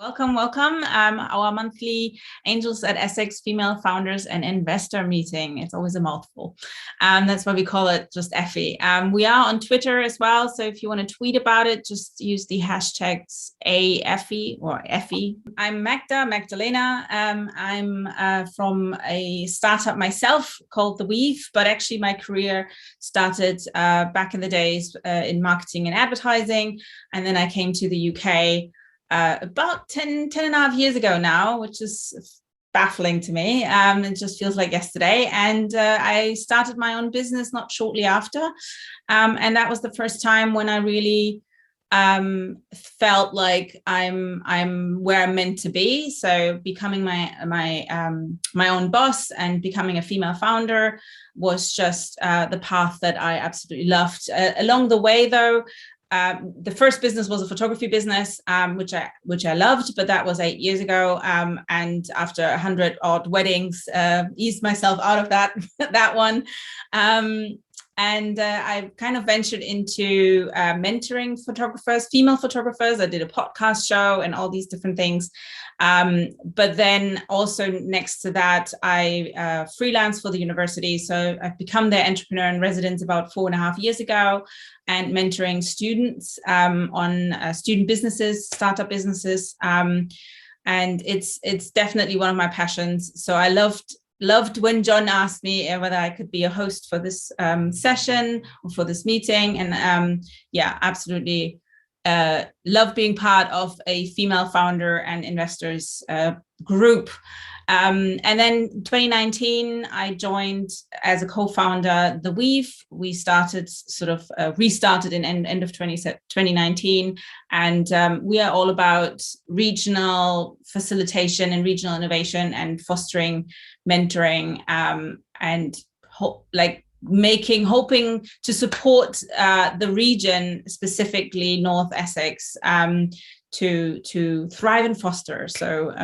Welcome, welcome. Our monthly Angels at Essex Female Founders and Investor Meeting. It's always a mouthful. That's why we call it just Effie. We are on Twitter as well. So if you want to tweet about it, just use the hashtags AFE or Effie. I'm Magdalena. I'm from a startup myself called The Weave, but actually my career started back in the days in marketing and advertising. And then I came to the UK about 10 and a half years ago now, which is baffling to me. It just feels like yesterday. And I started my own business not shortly after. And that was the first time when I really felt like I'm where I'm meant to be. So becoming my own boss and becoming a female founder was just the path that I absolutely loved. Along the way, though, the first business was a photography business, which I loved, but that was 8 years ago. And after 100 odd weddings, eased myself out of that one. And I kind of ventured into mentoring photographers, female photographers. I did a podcast show and all these different things. But then also next to that, I freelanced for the university. So I've become their entrepreneur in residence about 4.5 years ago, and mentoring students on student businesses, startup businesses. And it's definitely one of my passions. So I loved when John asked me whether I could be a host for this session or for this meeting. And yeah, absolutely love being part of a female founder and investors group. And then 2019, I joined as a co-founder The Weave. We started restarted in end of 2019. And we are all about regional facilitation and regional innovation and fostering mentoring and hoping to support the region, specifically North Essex, to thrive and foster. So,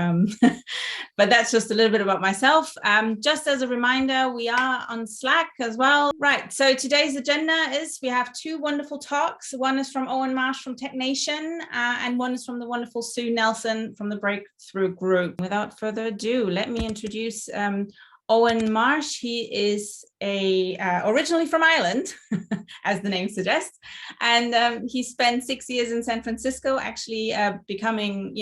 but that's just a little bit about myself. Just as a reminder, we are on Slack as well. Right, so today's agenda is we have two wonderful talks. One is from Owen Marsh from Tech Nation, and one is from the wonderful Sue Nelson from the Breakthrough Group. Without further ado, let me introduce Owen Marsh. He is originally from Ireland, as the name suggests, and he spent 6 years in San Francisco, actually becoming,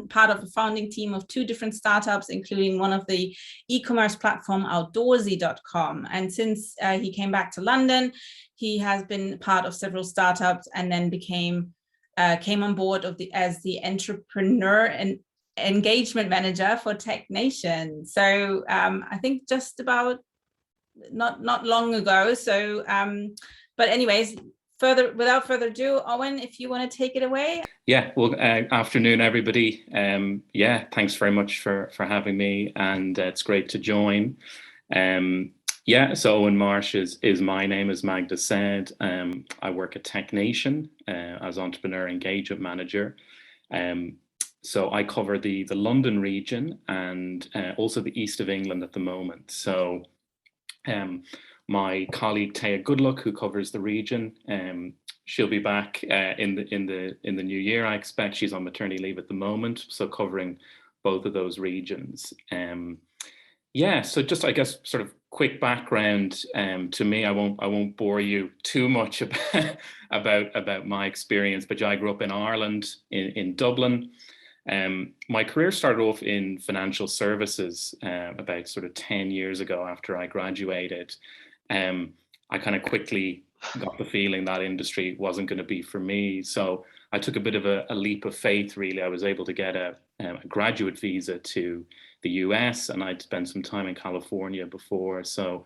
part of the founding team of 2 different startups, including one of the e-commerce platform Outdoorsy.com. And since he came back to London, he has been part of several startups, and then came on board as the entrepreneur and engagement manager for Tech Nation. So I think just about not long ago. So but anyways, without further ado, Owen, if you want to take it away. Yeah, well, afternoon, everybody. Yeah, thanks very much for having me, and it's great to join. Yeah, so Owen Marsh is my name, as Magda said. I work at Tech Nation as entrepreneur engagement manager. So I cover the London region and also the east of England at the moment. So my colleague Taya Goodluck, who covers the region, she'll be back in the new year, I expect. She's on maternity leave at the moment, so covering both of those regions. Yeah, so just, I guess, sort of quick background to me. I won't bore you too much about my experience, but I grew up in Ireland, in Dublin. My career started off in financial services about sort of 10 years ago after I graduated. I kind of quickly got the feeling that industry wasn't going to be for me. So I took a bit of a leap of faith, really. I was able to get a graduate visa to the US, and I'd spent some time in California before. So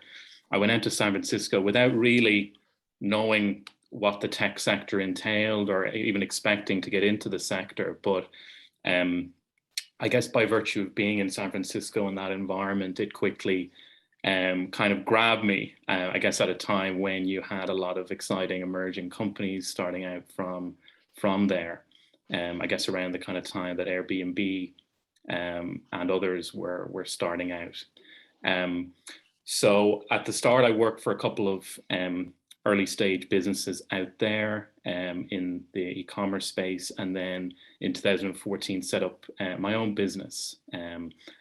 I went out to San Francisco without really knowing what the tech sector entailed or even expecting to get into the sector. But I guess by virtue of being in San Francisco in that environment, it quickly kind of grabbed me, I guess at a time when you had a lot of exciting emerging companies starting out from there. I guess around the kind of time that Airbnb and others were starting out. So at the start, I worked for a couple of early stage businesses out there in the e-commerce space, and then in 2014 set up my own business,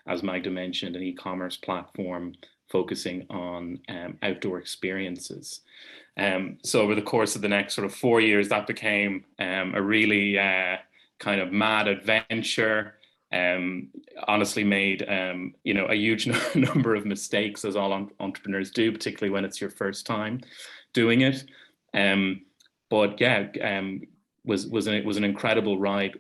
as Magda mentioned, an e-commerce platform focusing on outdoor experiences. So over the course of the next sort of 4 years, that became a really kind of mad adventure. Honestly made a huge number of mistakes, as all entrepreneurs do, particularly when it's your first time doing it. But yeah, was an incredible ride.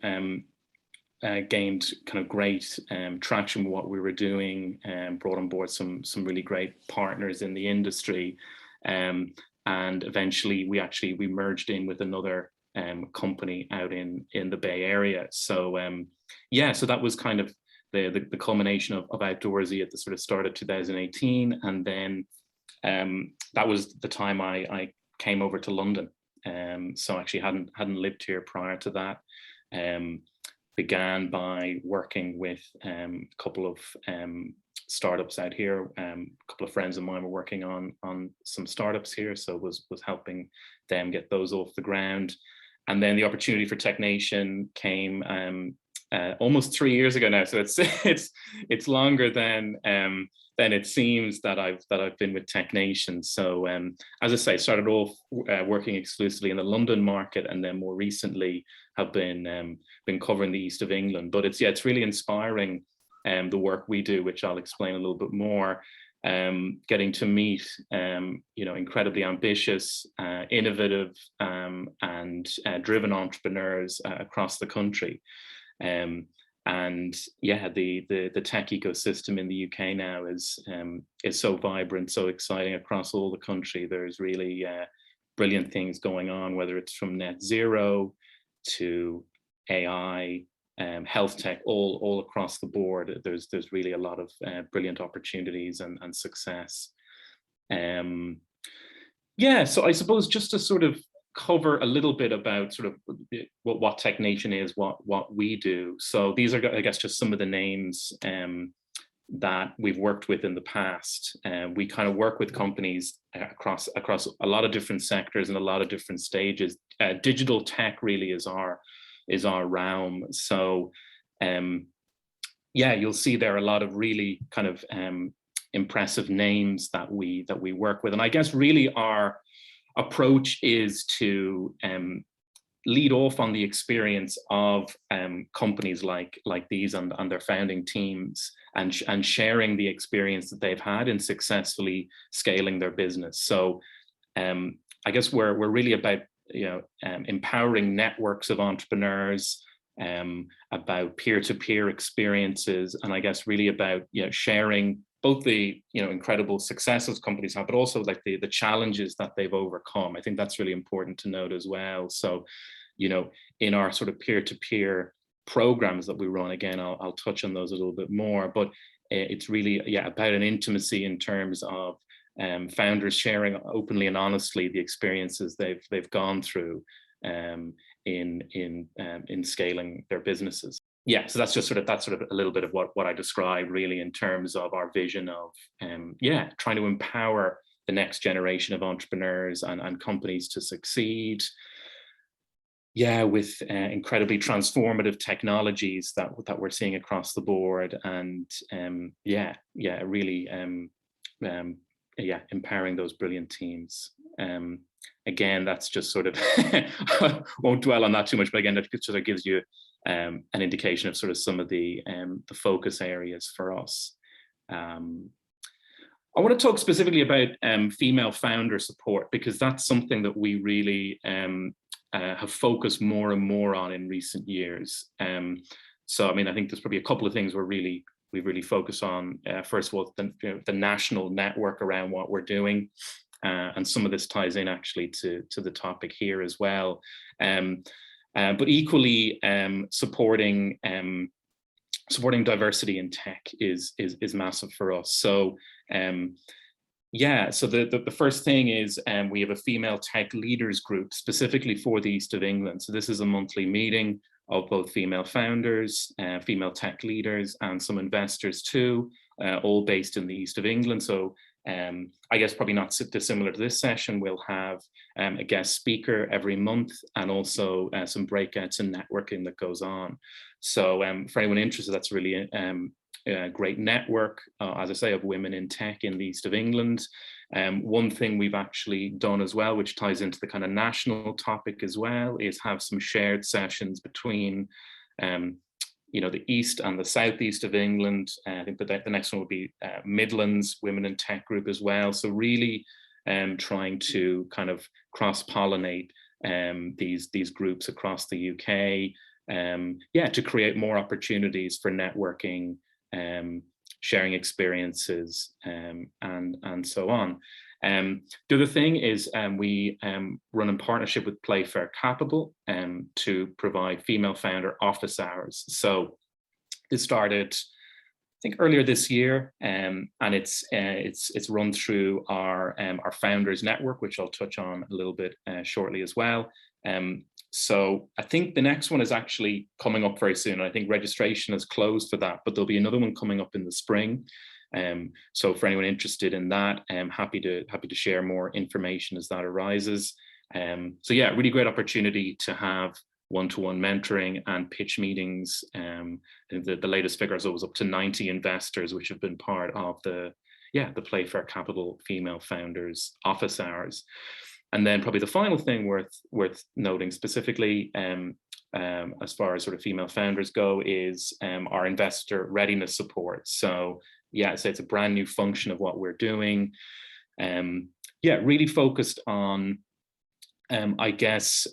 Gained kind of great traction with what we were doing, and brought on board some really great partners in the industry, and eventually we merged in with another company out in the Bay Area. So yeah, so that was kind of the culmination of Outdoorsy at the sort of start of 2018, and then that was the time I came over to London. So actually hadn't lived here prior to that. Began by working with a couple of startups out here. A couple of friends of mine were working on some startups here, so was helping them get those off the ground. And then the opportunity for TechNation came almost 3 years ago now. So it's longer than it seems that I've been with TechNation. So as I say, started off working exclusively in the London market, and then more recently have been covering the east of England. But it's really inspiring, the work we do, which I'll explain a little bit more. Getting to meet incredibly ambitious, innovative, and driven entrepreneurs across the country. And yeah, the tech ecosystem in the UK now is so vibrant, so exciting across all the country. There's really brilliant things going on, whether it's from net zero to AI, health tech, all across the board. There's really a lot of brilliant opportunities and success. Yeah, so I suppose just to sort of cover a little bit about sort of what TechNation is, what we do. So these are, I guess, just some of the names that we've worked with in the past. We kind of work with companies across a lot of different sectors and a lot of different stages. Digital tech really is our realm. So yeah, you'll see there are a lot of really kind of impressive names that we work with. And I guess really our approach is to lead off on the experience of companies like these and their founding teams, and sharing the experience that they've had in successfully scaling their business. So I guess we're really about empowering networks of entrepreneurs, about peer-to-peer experiences, and I guess really about sharing both the incredible successes companies have, but also like the challenges that they've overcome. I think that's really important to note as well. So, in our sort of peer-to-peer programs that we run, again, I'll touch on those a little bit more, but it's really about an intimacy in terms of founders sharing openly and honestly the experiences they've gone through in scaling their businesses. Yeah, so that's sort of a little bit of what I describe really in terms of our vision of trying to empower the next generation of entrepreneurs and companies to succeed. Yeah, with incredibly transformative technologies that we're seeing across the board, and really empowering those brilliant teams. Again, that's just sort of won't dwell on that too much, but again, that sort of gives you an indication of sort of some of the focus areas for us. I want to talk specifically about female founder support, because that's something that we really have focused more and more on in recent years. So, I mean, I think there's probably a couple of things we really focus on. First of all, the national network around what we're doing. And some of this ties in actually to the topic here as well. But equally, supporting diversity in tech is massive for us. So so the first thing is we have a female tech leaders group specifically for the East of England. So this is a monthly meeting of both female founders, female tech leaders, and some investors too, all based in the East of England. So I guess probably not dissimilar to this session, we'll have a guest speaker every month, and also some breakouts and networking that goes on. So for anyone interested, that's really a great network, as I say, of women in tech in the East of England. One thing we've actually done as well, which ties into the kind of national topic as well, is have some shared sessions between the East and the Southeast of England. I think the next one will be Midlands Women in Tech Group as well. So really trying to kind of cross-pollinate these groups across the UK, to create more opportunities for networking, sharing experiences, and so on. The other thing is we run in partnership with Playfair Capital to provide female founder office hours. So this started, I think, earlier this year, and it's run through our founders network, which I'll touch on a little bit shortly as well. So I think the next one is actually coming up very soon. I think registration is closed for that, but there'll be another one coming up in the spring. So for anyone interested in that, I'm happy to share more information as that arises. So yeah, really great opportunity to have one-to-one mentoring and pitch meetings. The latest figure is always up to 90 investors, which have been part of the Playfair Capital Female Founders Office Hours. And then probably the final thing worth noting specifically, as far as sort of female founders go, is our investor readiness support. So yeah, so it's a brand new function of what we're doing. Really focused on, I guess,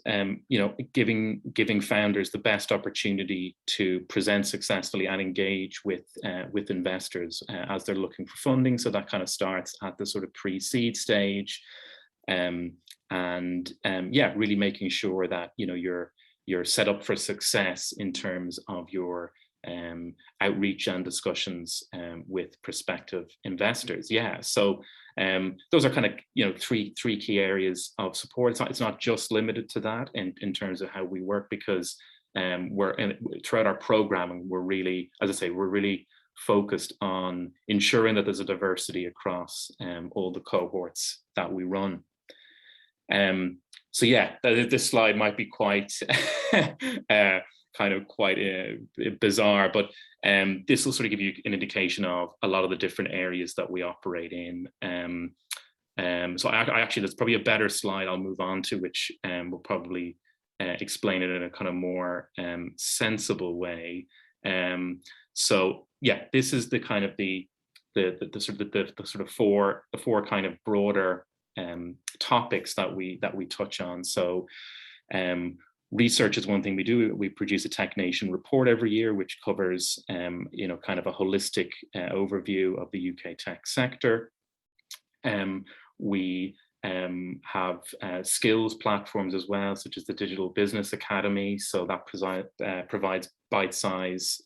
giving founders the best opportunity to present successfully and engage with investors as they're looking for funding. So that kind of starts at the sort of pre-seed stage, really making sure that you're set up for success in terms of your outreach and discussions with prospective investors. So those are kind of three key areas of support. It's not just limited to that in terms of how we work, because throughout our programming, we're really, as I say, we're really focused on ensuring that there's a diversity across all the cohorts that we run. So yeah, this slide might be quite bizarre, but this will sort of give you an indication of a lot of the different areas that we operate in. So I actually, there's probably a better slide I'll move on to, which will probably explain it in a kind of more sensible way. So yeah, this is the kind of the four kind of broader topics that we touch on. So research is one thing we do. We produce a Tech Nation report every year, which covers kind of a holistic overview of the UK tech sector. We have skills platforms as well, such as the Digital Business Academy. So that provides bite-sized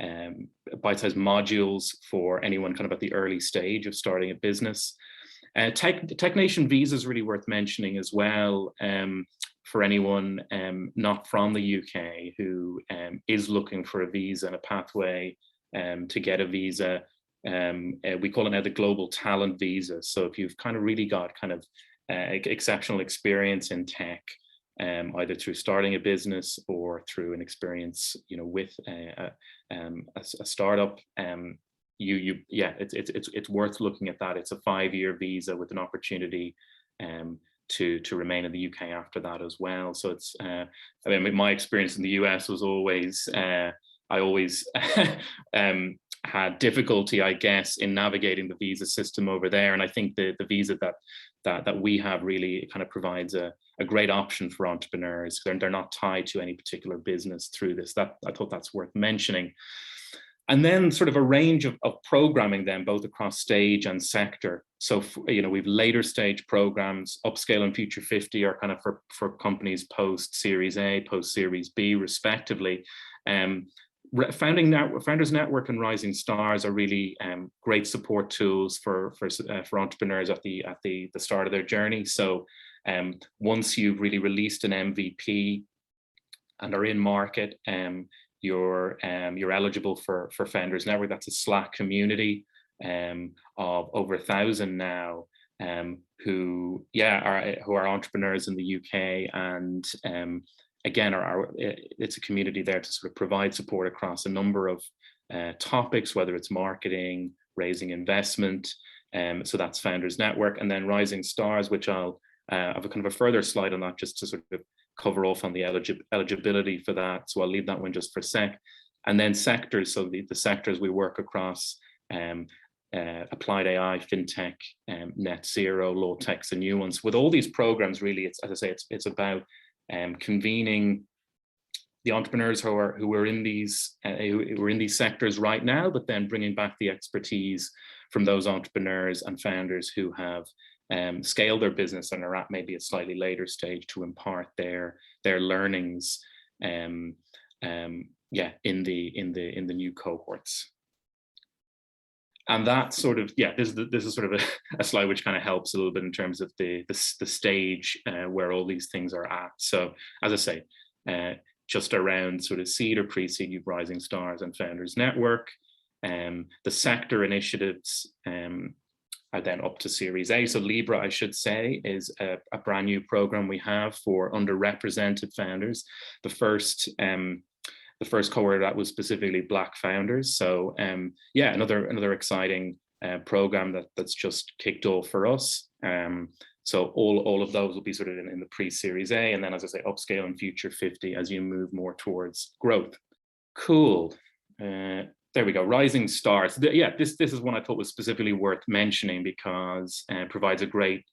modules for anyone kind of at the early stage of starting a business. Tech Nation visa is really worth mentioning as well, for anyone not from the UK who is looking for a visa and a pathway to get a visa. We call it now the Global Talent Visa. So if you've kind of really got kind of exceptional experience in tech, either through starting a business or through an experience, with a startup, it's worth looking at that. It's a 5-year visa with an opportunity to remain in the UK after that as well. So it's my experience in the US was always I always had difficulty, I guess, in navigating the visa system over there. And I think the visa that we have really kind of provides a great option for entrepreneurs. They're not tied to any particular business through this. I thought that's worth mentioning. And then sort of a range of programming then, both across stage and sector. So, we've later stage programs. Upscale and Future 50 are kind of for companies post Series A, post Series B, respectively. Founders Network and Rising Stars are really great support tools for entrepreneurs at the start of their journey. So once you've really released an MVP and are in market, you're eligible for Founders Network. That's a Slack community of over 1,000 now, who are entrepreneurs in the UK, and again, it's a community there to sort of provide support across a number of topics, whether it's marketing, raising investment. So that's Founders Network, and then Rising Stars, which I'll have a kind of a further slide on that just to sort of cover off on the eligibility for that. So I'll leave that one just for a sec. And then sectors, so the sectors we work across, applied AI, fintech, net zero, low tech's a new ones. With all these programs, really, it's, as I say, it's about convening the entrepreneurs who are in these sectors right now, but then bringing back the expertise from those entrepreneurs and founders who have scaled their business and are at maybe a slightly later stage to impart their learnings, in the new cohorts. And that sort of, this is sort of a slide which kind of helps a little bit in terms of the stage where all these things are at. So as I say, just around sort of seed or pre-seed, you've Rising Stars and Founders Network. The sector initiatives are then up to Series A. So Libra, I should say, is a brand new program we have for underrepresented founders. The first cohort that was specifically Black founders. So another exciting program that's just kicked off for us. So all of those will be sort of in the pre-Series A, and then, as I say, upscale and Future 50 as you move more towards growth. Cool. There we go. Rising Stars. This is one I thought was specifically worth mentioning because it provides a great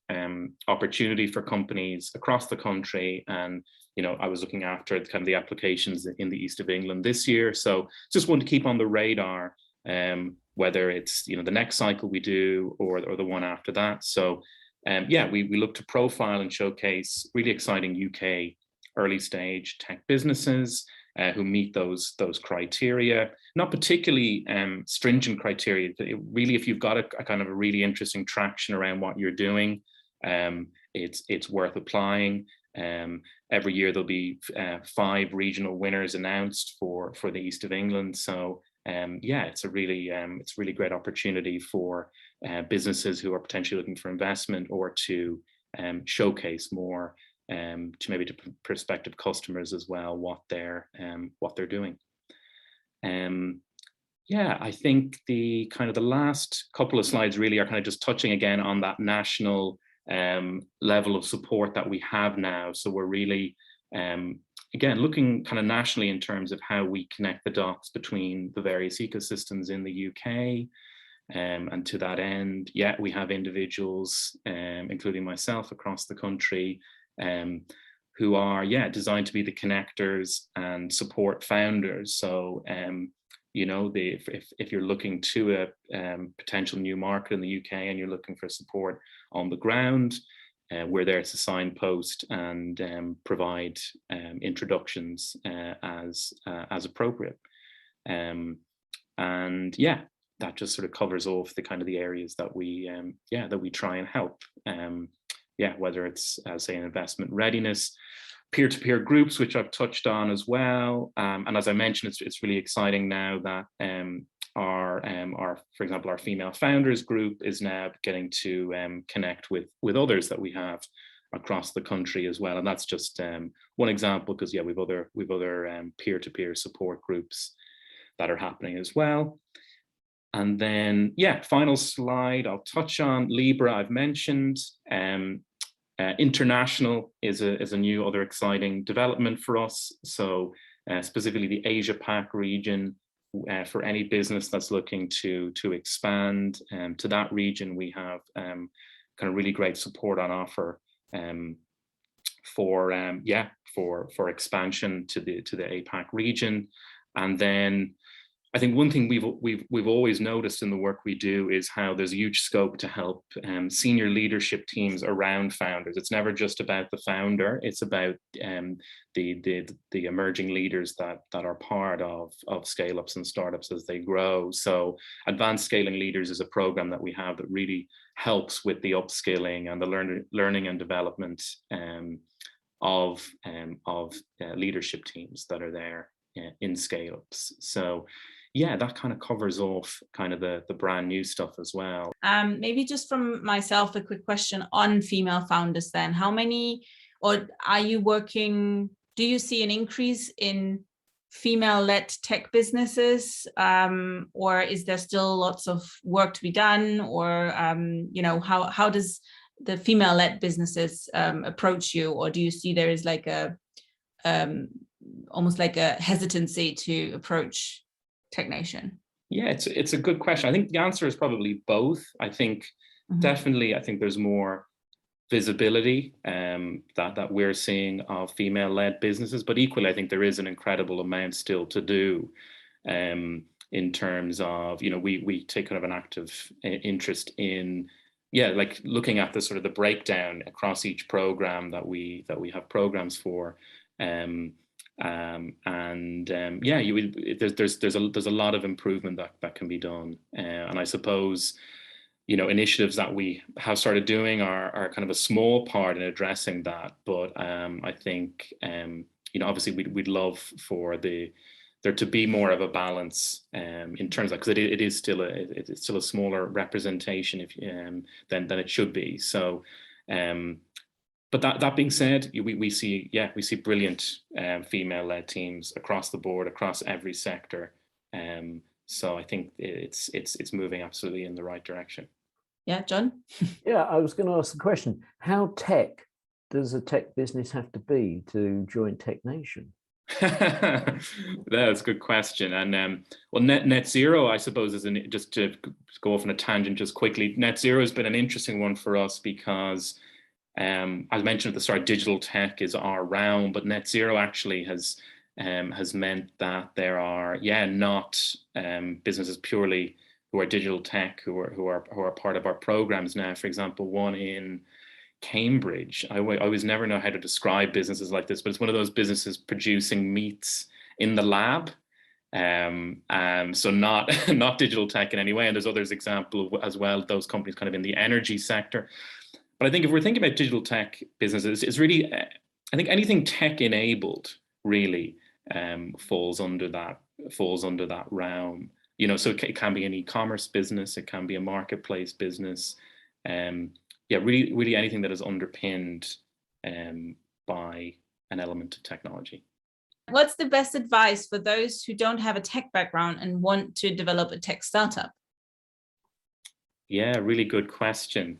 opportunity for companies across the country. And I was looking after kind of the applications in the east of England this year, so just want to keep on the radar, whether it's the next cycle we do or the one after that. So we look to profile and showcase really exciting UK early stage tech businesses who meet those criteria. Not particularly stringent criteria. Really, if you've got a kind of a really interesting traction around what you're doing, it's worth applying. Every year there'll be 5 regional winners announced for the east of England. So it's a really great opportunity for businesses who are potentially looking for investment or to showcase more to maybe to prospective customers as well what they're doing. I think the last couple of slides really are kind of just touching again on that national level of support that we have now. So we're really again looking kind of nationally in terms of how we connect the dots between the various ecosystems in the UK. And to that end, we have individuals, including myself, across the country who are designed to be the connectors and support founders. So if you're looking to a potential new market in the UK and you're looking for support on the ground, we're there to signpost and provide introductions as appropriate. That just sort of covers off the kind of the areas that we try and help. Whether it's, say, an investment readiness, peer-to-peer groups, which I've touched on as well. And as I mentioned, it's really exciting now that for example, our female founders group is now getting to connect with others that we have across the country as well. And that's just one example, because we've other peer-to-peer support groups that are happening as well. And then, final slide I'll touch on. Libra, I've mentioned. International is a new other exciting development for us. So specifically the Asia Pac region, for any business that's looking to expand to that region, we have kind of really great support on offer for expansion to the APAC region. And then I think one thing we've always noticed in the work we do is how there's a huge scope to help senior leadership teams around founders. It's never just about the founder; it's about the emerging leaders that are part of scale-ups and startups as they grow. So, Advanced Scaling Leaders is a program that we have that really helps with the upskilling and the learning and development of leadership teams that are there in scale-ups. So yeah, that kind of covers off kind of the brand new stuff as well. Maybe just from myself, a quick question on female founders then. How many, or are you working, do you see an increase in female-led tech businesses, or is there still lots of work to be done? Or, how does the female-led businesses approach you? Or do you see there is like a, almost like a hesitancy to approach Tech Nation? Yeah, it's a good question. I think the answer is probably both. I think definitely, I think there's more visibility that we're seeing of female-led businesses, but equally, I think there is an incredible amount still to do in terms of, we take kind of an active interest in, like looking at the sort of the breakdown across each program that we have programs for. There's a lot of improvement that can be done, and I suppose initiatives that we have started doing are kind of a small part in addressing that, but I think obviously we'd love for there to be more of a balance in terms of, because it's still a smaller representation than it should be. So but that being said, we see brilliant female-led teams across the board, across every sector. So I think it's moving absolutely in the right direction. Yeah, John? Yeah, I was going to ask the question, how tech does a tech business have to be to join Tech Nation? That's a good question. And well, net zero, I suppose, just to go off on a tangent just quickly, net zero has been an interesting one for us because as mentioned at the start, digital tech is our realm, but net zero actually has meant that there are not businesses purely who are digital tech who are part of our programs now. For example, one in Cambridge. I always never know how to describe businesses like this, but it's one of those businesses producing meats in the lab. So not digital tech in any way. And there's others example as well, those companies kind of in the energy sector. But I think if we're thinking about digital tech businesses, it's really, I think anything tech enabled really falls under that realm. So it can be an e-commerce business, it can be a marketplace business. Really anything that is underpinned by an element of technology. What's the best advice for those who don't have a tech background and want to develop a tech startup? Yeah, really good question.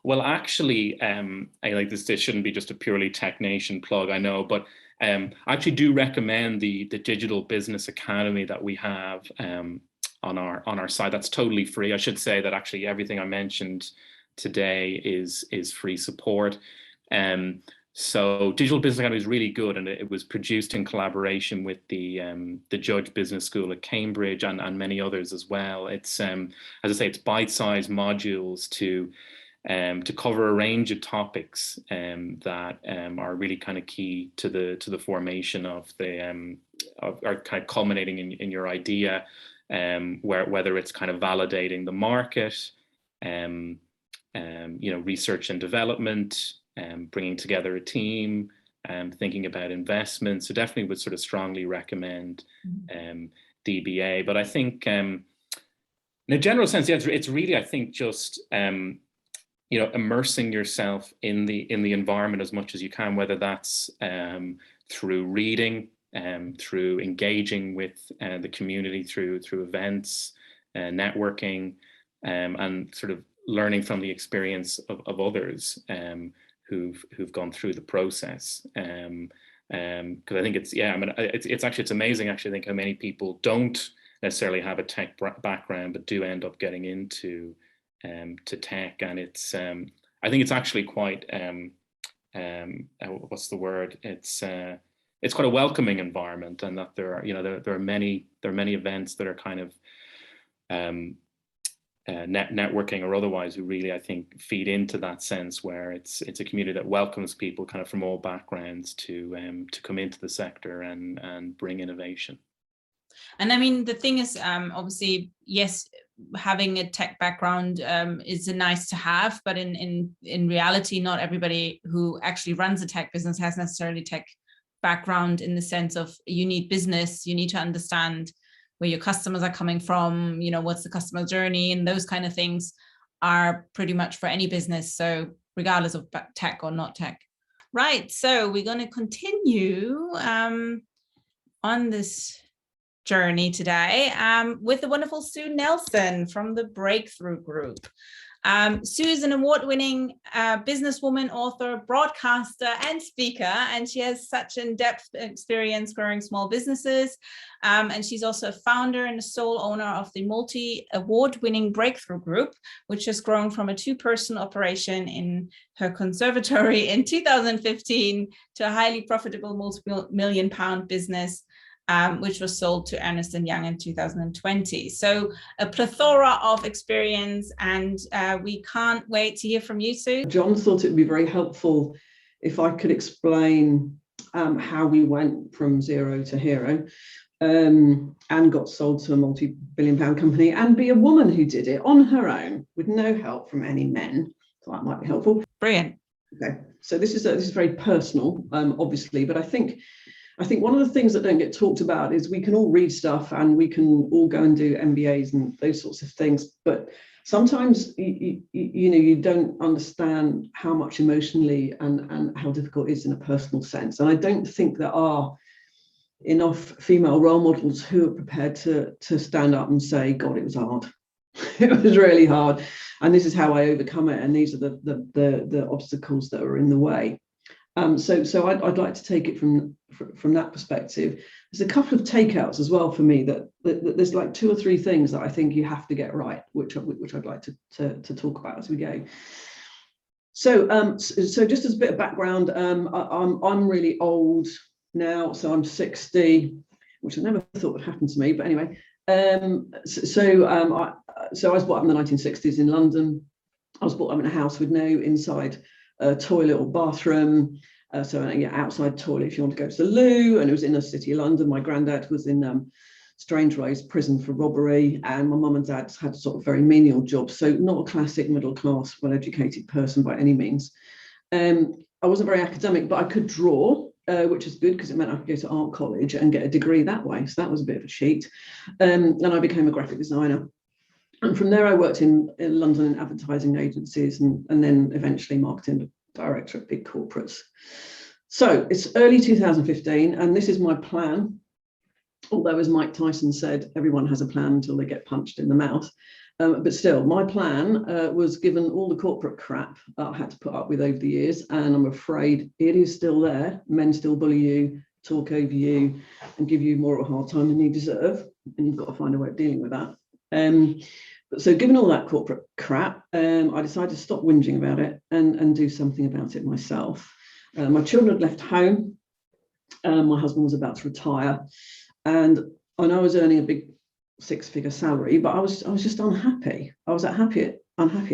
Well, actually, I like this shouldn't be just a purely Tech Nation plug, I know, but I actually do recommend the Digital Business Academy that we have on our site. That's totally free. I should say that actually everything I mentioned today is free support. So Digital Business Academy is really good, and it was produced in collaboration with the Judge Business School at Cambridge and many others as well. It's as I say, it's bite-sized modules to cover a range of topics that are really kind of key to the formation of are kind of culminating in your idea, whether it's kind of validating the market, research and development, bringing together a team, thinking about investment. So definitely would sort of strongly recommend DBA. But I think in a general sense, it's really, I think, just immersing yourself in the environment as much as you can, whether that's through reading, through engaging with the community, through events, networking, and sort of learning from the experience of others who've gone through the process. Because I think it's amazing actually. I think how many people don't necessarily have a tech background but do end up getting into to tech, and it's I think it's actually quite what's the word? It's quite a welcoming environment, and that there are many events that are kind of networking or otherwise who really, I think, feed into that sense where it's a community that welcomes people kind of from all backgrounds to come into the sector and bring innovation. And I mean, the thing is, obviously, yes, having a tech background is a nice to have, but in reality, not everybody who actually runs a tech business has necessarily tech background, in the sense of you need business, you need to understand where your customers are coming from, what's the customer journey, and those kind of things are pretty much for any business. So regardless of tech or not tech. Right. So we're going to continue on this journey today with the wonderful Sue Nelson from the Breakthrough Group. Sue is an award-winning businesswoman, author, broadcaster, and speaker, and she has such in-depth experience growing small businesses. And she's also a founder and a sole owner of the multi-award-winning Breakthrough Group, which has grown from a two-person operation in her conservatory in 2015 to a highly profitable multi-million-pound business, which was sold to Ernst & Young in 2020. So a plethora of experience, and we can't wait to hear from you, Sue. John thought it would be very helpful if I could explain how we went from zero to hero and got sold to a multi-billion-pound company, and be a woman who did it on her own with no help from any men. So that might be helpful. Brilliant. Okay, so this is very personal, obviously, but I think one of the things that don't get talked about is we can all read stuff and we can all go and do MBAs and those sorts of things, but sometimes you don't understand how much emotionally and how difficult it is in a personal sense. And I don't think there are enough female role models who are prepared to stand up and say, God, it was hard. It was really hard, and this is how I overcome it, and these are the obstacles that are in the way. So I'd like to take it from that perspective. There's a couple of takeouts as well for me that there's like 2 or 3 things that I think you have to get right, which I'd like to talk about as we go. So just as a bit of background, I'm really old now, so I'm 60, which I never thought would happen to me, but anyway. So I was brought up in the 1960s in London. I was brought up in a house with no inside toilet or bathroom, so outside toilet if you want to go to the loo, and it was in the city of London. My granddad was in Strangeways prison for robbery, and my mum and dad had sort of very menial jobs, so not a classic middle class, well-educated person by any means. I wasn't very academic, but I could draw, which is good because it meant I could go to art college and get a degree that way, so that was a bit of a cheat. And I became a graphic designer. And from there, I worked in London in advertising agencies and then eventually marketing director at big corporates. So it's early 2015, and this is my plan. Although, as Mike Tyson said, everyone has a plan until they get punched in the mouth. But still, my plan was, given all the corporate crap that I had to put up with over the years, and I'm afraid it is still there. Men still bully you, talk over you, and give you more of a hard time than you deserve. And you've got to find a way of dealing with that. So given all that corporate crap, I decided to stop whinging about it and do something about it myself. My children had left home. My husband was about to retire. And I know I was earning a big 6-figure salary, but I was just unhappy. I was unhappy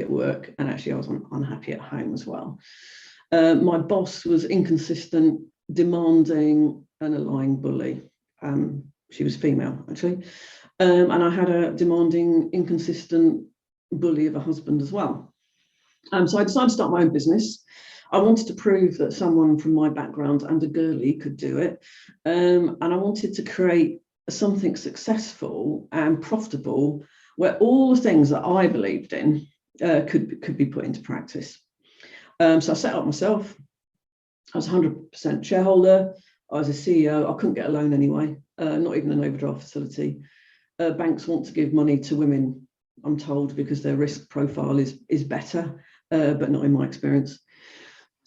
at work, and actually I was unhappy at home as well. My boss was inconsistent, demanding, and a lying bully. She was female, actually. And I had a demanding, inconsistent bully of a husband as well. So I decided to start my own business. I wanted to prove that someone from my background and a girly could do it. And I wanted to create something successful and profitable where all the things that I believed in could be put into practice. So I set up myself. I was 100% shareholder. I was a CEO. I couldn't get a loan anyway, not even an overdraft facility. Banks want to give money to women, I'm told, because their risk profile is better, but not in my experience.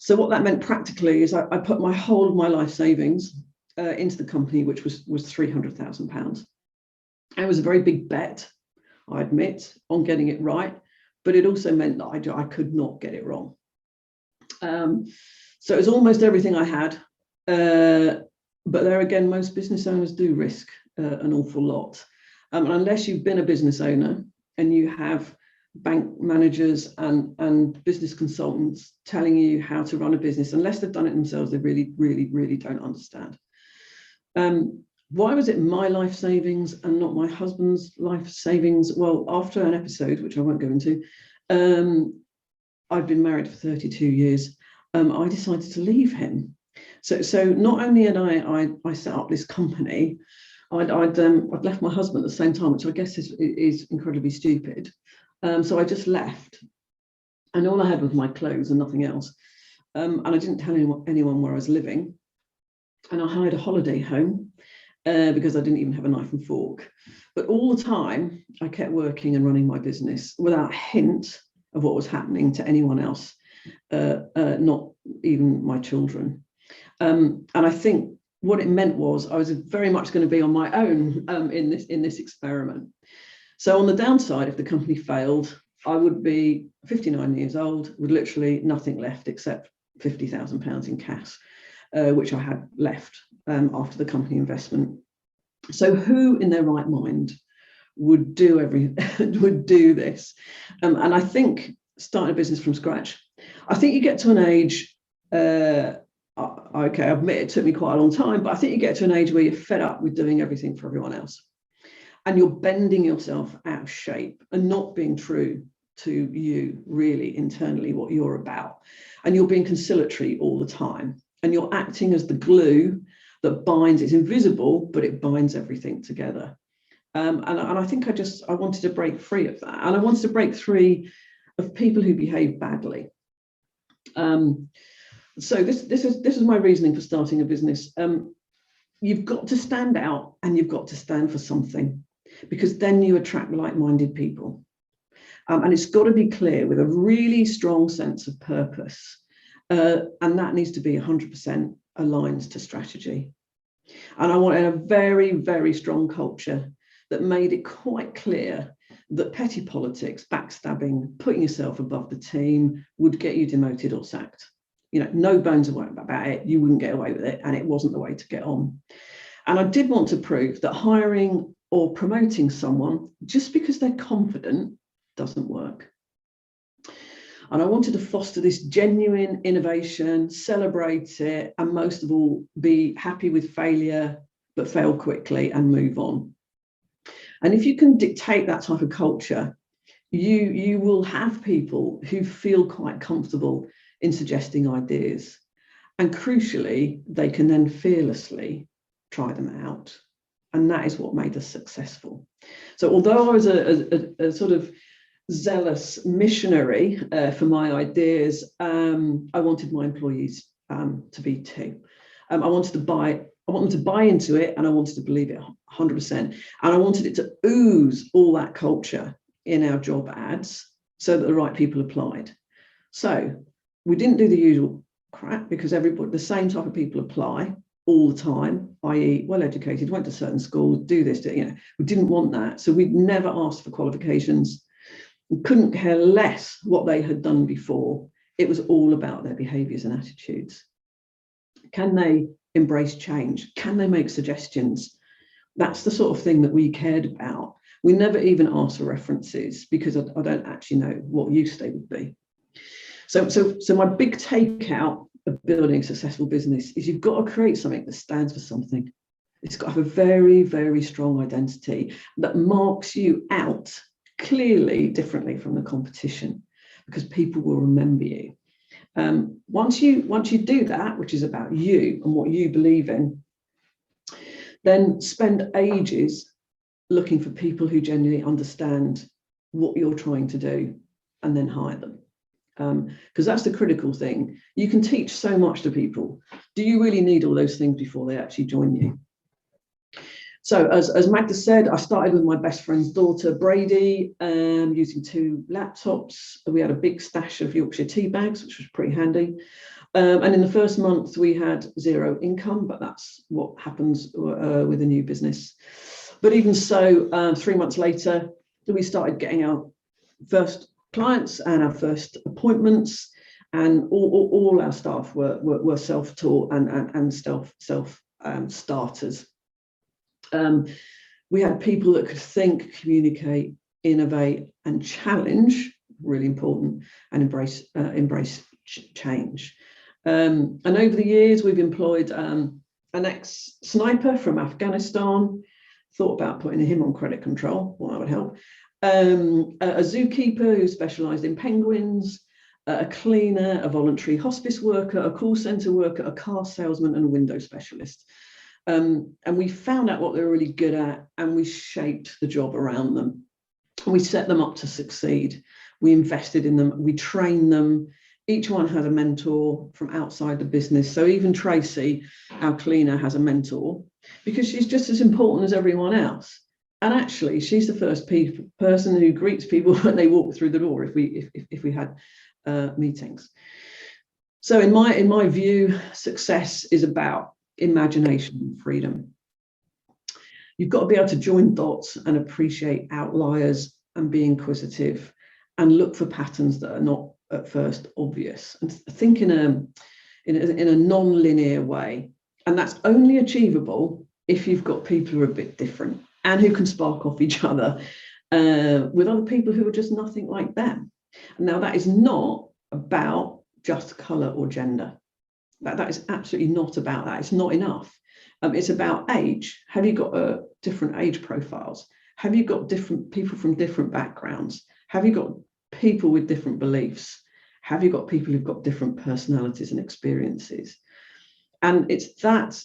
So what that meant practically is I put my whole of my life savings into the company, which was £300,000. It was a very big bet, I admit, on getting it right, but it also meant that I could not get it wrong. So it was almost everything I had, but there again, most business owners do risk an awful lot. And unless you've been a business owner and you have bank managers and business consultants telling you how to run a business, unless they've done it themselves, they really, really, really don't understand. Why was it my life savings and not my husband's life savings? Well, after an episode, which I won't go into, I've been married for 32 years. I decided to leave him. So not only had I set up this company, I'd left my husband at the same time, which I guess is incredibly stupid. So I just left, and all I had was my clothes and nothing else. And I didn't tell anyone where I was living. And I hired a holiday home because I didn't even have a knife and fork. But all the time, I kept working and running my business without a hint of what was happening to anyone else, not even my children. And I think what it meant was I was very much going to be on my own in this experiment. So on the downside, if the company failed, I would be 59 years old with literally nothing left except £50,000 in cash, which I had left after the company investment. So who in their right mind would do this? And I think starting a business from scratch, I think you get to an age, okay, I admit it took me quite a long time, but I think you get to an age where you're fed up with doing everything for everyone else. And you're bending yourself out of shape and not being true to you, really, internally, what you're about. And you're being conciliatory all the time. And you're acting as the glue that binds, it's invisible, but it binds everything together. And I think I wanted to break free of that. And I wanted to break free of people who behave badly. So this is my reasoning for starting a business. You've got to stand out and you've got to stand for something, because then you attract like-minded people. And it's got to be clear with a really strong sense of purpose. And that needs to be 100% aligned to strategy. And I wanted a very, very strong culture that made it quite clear that petty politics, backstabbing, putting yourself above the team would get you demoted or sacked. You know, no bones about it. You wouldn't get away with it, and it wasn't the way to get on. And I did want to prove that hiring or promoting someone just because they're confident doesn't work. And I wanted to foster this genuine innovation, celebrate it, and most of all, be happy with failure, but fail quickly and move on. And if you can dictate that type of culture, you will have people who feel quite comfortable in suggesting ideas. And crucially, they can then fearlessly try them out. And that is what made us successful. So although I was a sort of zealous missionary for my ideas, I wanted my employees to be too. I want them to buy into it, and I wanted to believe it 100%. And I wanted it to ooze all that culture in our job ads so that the right people applied. So we didn't do the usual crap, because everybody, the same type of people apply all the time, i.e. well-educated, went to certain schools, do this, you know, we didn't want that. So we'd never asked for qualifications. We couldn't care less what they had done before. It was all about their behaviours and attitudes. Can they embrace change? Can they make suggestions? That's the sort of thing that we cared about. We never even asked for references, because I don't actually know what use they would be. So my big takeout of building a successful business is you've got to create something that stands for something. It's got to have a very, very strong identity that marks you out clearly differently from the competition, because people will remember you. Once you do that, which is about you and what you believe in, then spend ages looking for people who genuinely understand what you're trying to do, and then hire them. Because that's the critical thing. You can teach so much to people. Do you really need all those things before they actually join you? So as Magda said, I started with my best friend's daughter, Brady, using 2 laptops. We had a big stash of Yorkshire tea bags, which was pretty handy. And in the first month, we had 0 income, but that's what happens with a new business. But even so, 3 months later, we started getting our first clients and our first appointments, and all our staff were self-taught and self-starters. We had people that could think, communicate, innovate, and challenge, really important, and embrace change. And over the years, we've employed an ex-sniper from Afghanistan. Thought about putting him on credit control. Well, that would help. A zookeeper who specialised in penguins, a cleaner, a voluntary hospice worker, a call centre worker, a car salesman, and a window specialist. And we found out what they were really good at, and we shaped the job around them. We set them up to succeed. We invested in them. We trained them. Each one had a mentor from outside the business. So even Tracy, our cleaner, has a mentor, because she's just as important as everyone else. And actually, she's the first person who greets people when they walk through the door if we had meetings. So in my view, success is about imagination and freedom. You've got to be able to join dots and appreciate outliers and be inquisitive and look for patterns that are not at first obvious, and think in a non-linear way. And that's only achievable if you've got people who are a bit different and who can spark off each other with other people who are just nothing like them. Now, that is not about just colour or gender. That is absolutely not about that. It's not enough. It's about age. Have you got different age profiles? Have you got different people from different backgrounds? Have you got people with different beliefs? Have you got people who've got different personalities and experiences? And it's that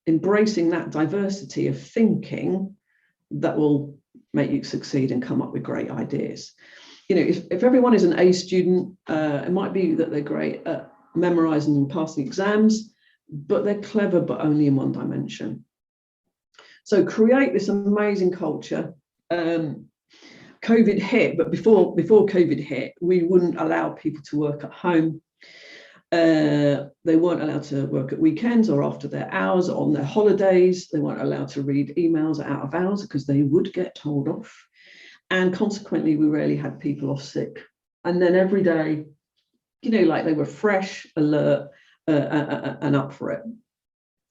embracing that diversity of thinking that will make you succeed and come up with great ideas. You know, if everyone is an A student, it might be that they're great at memorizing and passing exams, but they're clever, but only in one dimension. So create this amazing culture. COVID hit, but before COVID hit, we wouldn't allow people to work at home. They weren't allowed to work at weekends or after their hours or on their holidays. They weren't allowed to read emails out of hours because they would get told off. And consequently, we rarely had people off sick. And then every day, you know, like they were fresh, alert, and up for it.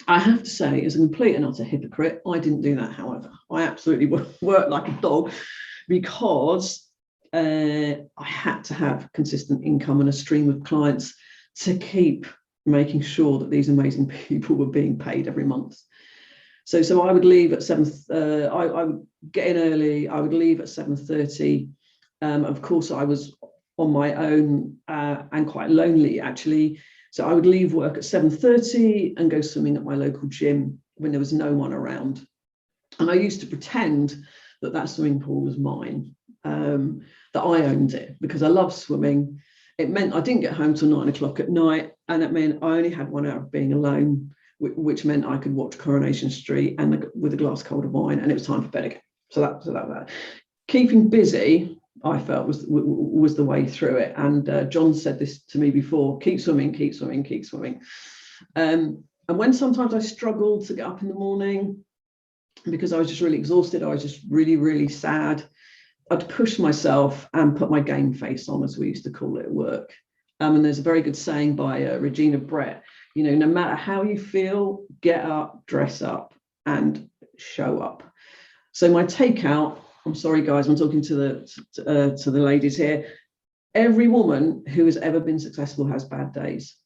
I have to say, as a complete and utter hypocrite, I didn't do that, however. I absolutely worked like a dog because I had to have consistent income and a stream of clients to keep making sure that these amazing people were being paid every month. So I would leave at 7. I would get in early. I would leave at 7:30. Of course, I was on my own and quite lonely, actually. So I would leave work at 7:30 and go swimming at my local gym when there was no one around. And I used to pretend that that swimming pool was mine, that I owned it, because I love swimming. It meant I didn't get home till 9 o'clock at night, and it meant I only had 1 hour of being alone, which meant I could watch Coronation Street and with a glass cold of wine, and it was time for bed again. So that keeping busy, I felt was the way through it. And John said this to me before: keep swimming, keep swimming, keep swimming. And when sometimes I struggled to get up in the morning because I was just really exhausted, I was just really, really sad, I'd push myself and put my game face on, as we used to call it at work. And there's a very good saying by Regina Brett, you know, no matter how you feel, get up, dress up, and show up. So my takeout, I'm sorry guys, I'm talking to the ladies here. Every woman who has ever been successful has bad days,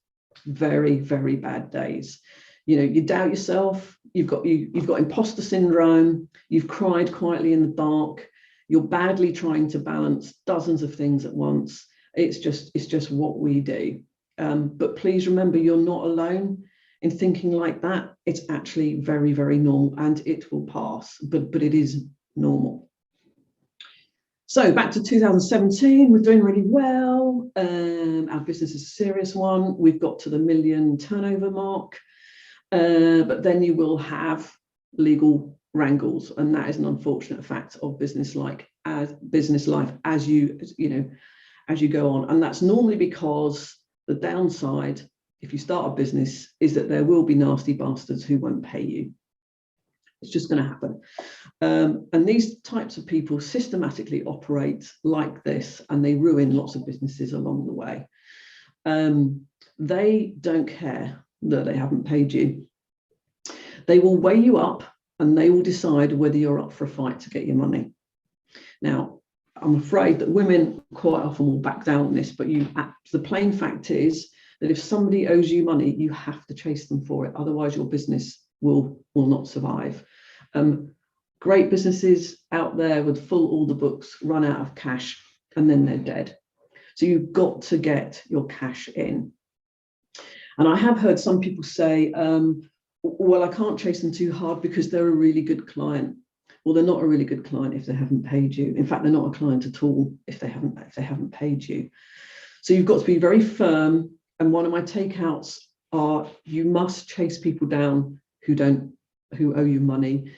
very, very bad days. You know, you doubt yourself, you've got imposter syndrome, you've cried quietly in the dark, you're badly trying to balance dozens of things at once. It's just what we do. But please remember, you're not alone in thinking like that. It's actually very, very normal, and it will pass, but it is normal. So back to 2017, we're doing really well. Our business is a serious one. We've got to the $1 million turnover mark, but then you will have legal wrangles, and that is an unfortunate fact of business life as you go on. And that's normally because the downside, if you start a business, is that there will be nasty bastards who won't pay you. It's just going to happen. And these types of people systematically operate like this, and they ruin lots of businesses along the way. They don't care that they haven't paid you. They will weigh you up, and they will decide whether you're up for a fight to get your money. Now, I'm afraid that women quite often will back down on this, but the plain fact is that if somebody owes you money, you have to chase them for it. Otherwise, your business will not survive. Great businesses out there with full order books run out of cash, and then they're dead. So you've got to get your cash in. And I have heard some people say, well, I can't chase them too hard because they're a really good client. Well, they're not a really good client if they haven't paid you. In fact, they're not a client at all if they haven't paid you. So you've got to be very firm. And one of my takeouts are you must chase people down who owe you money.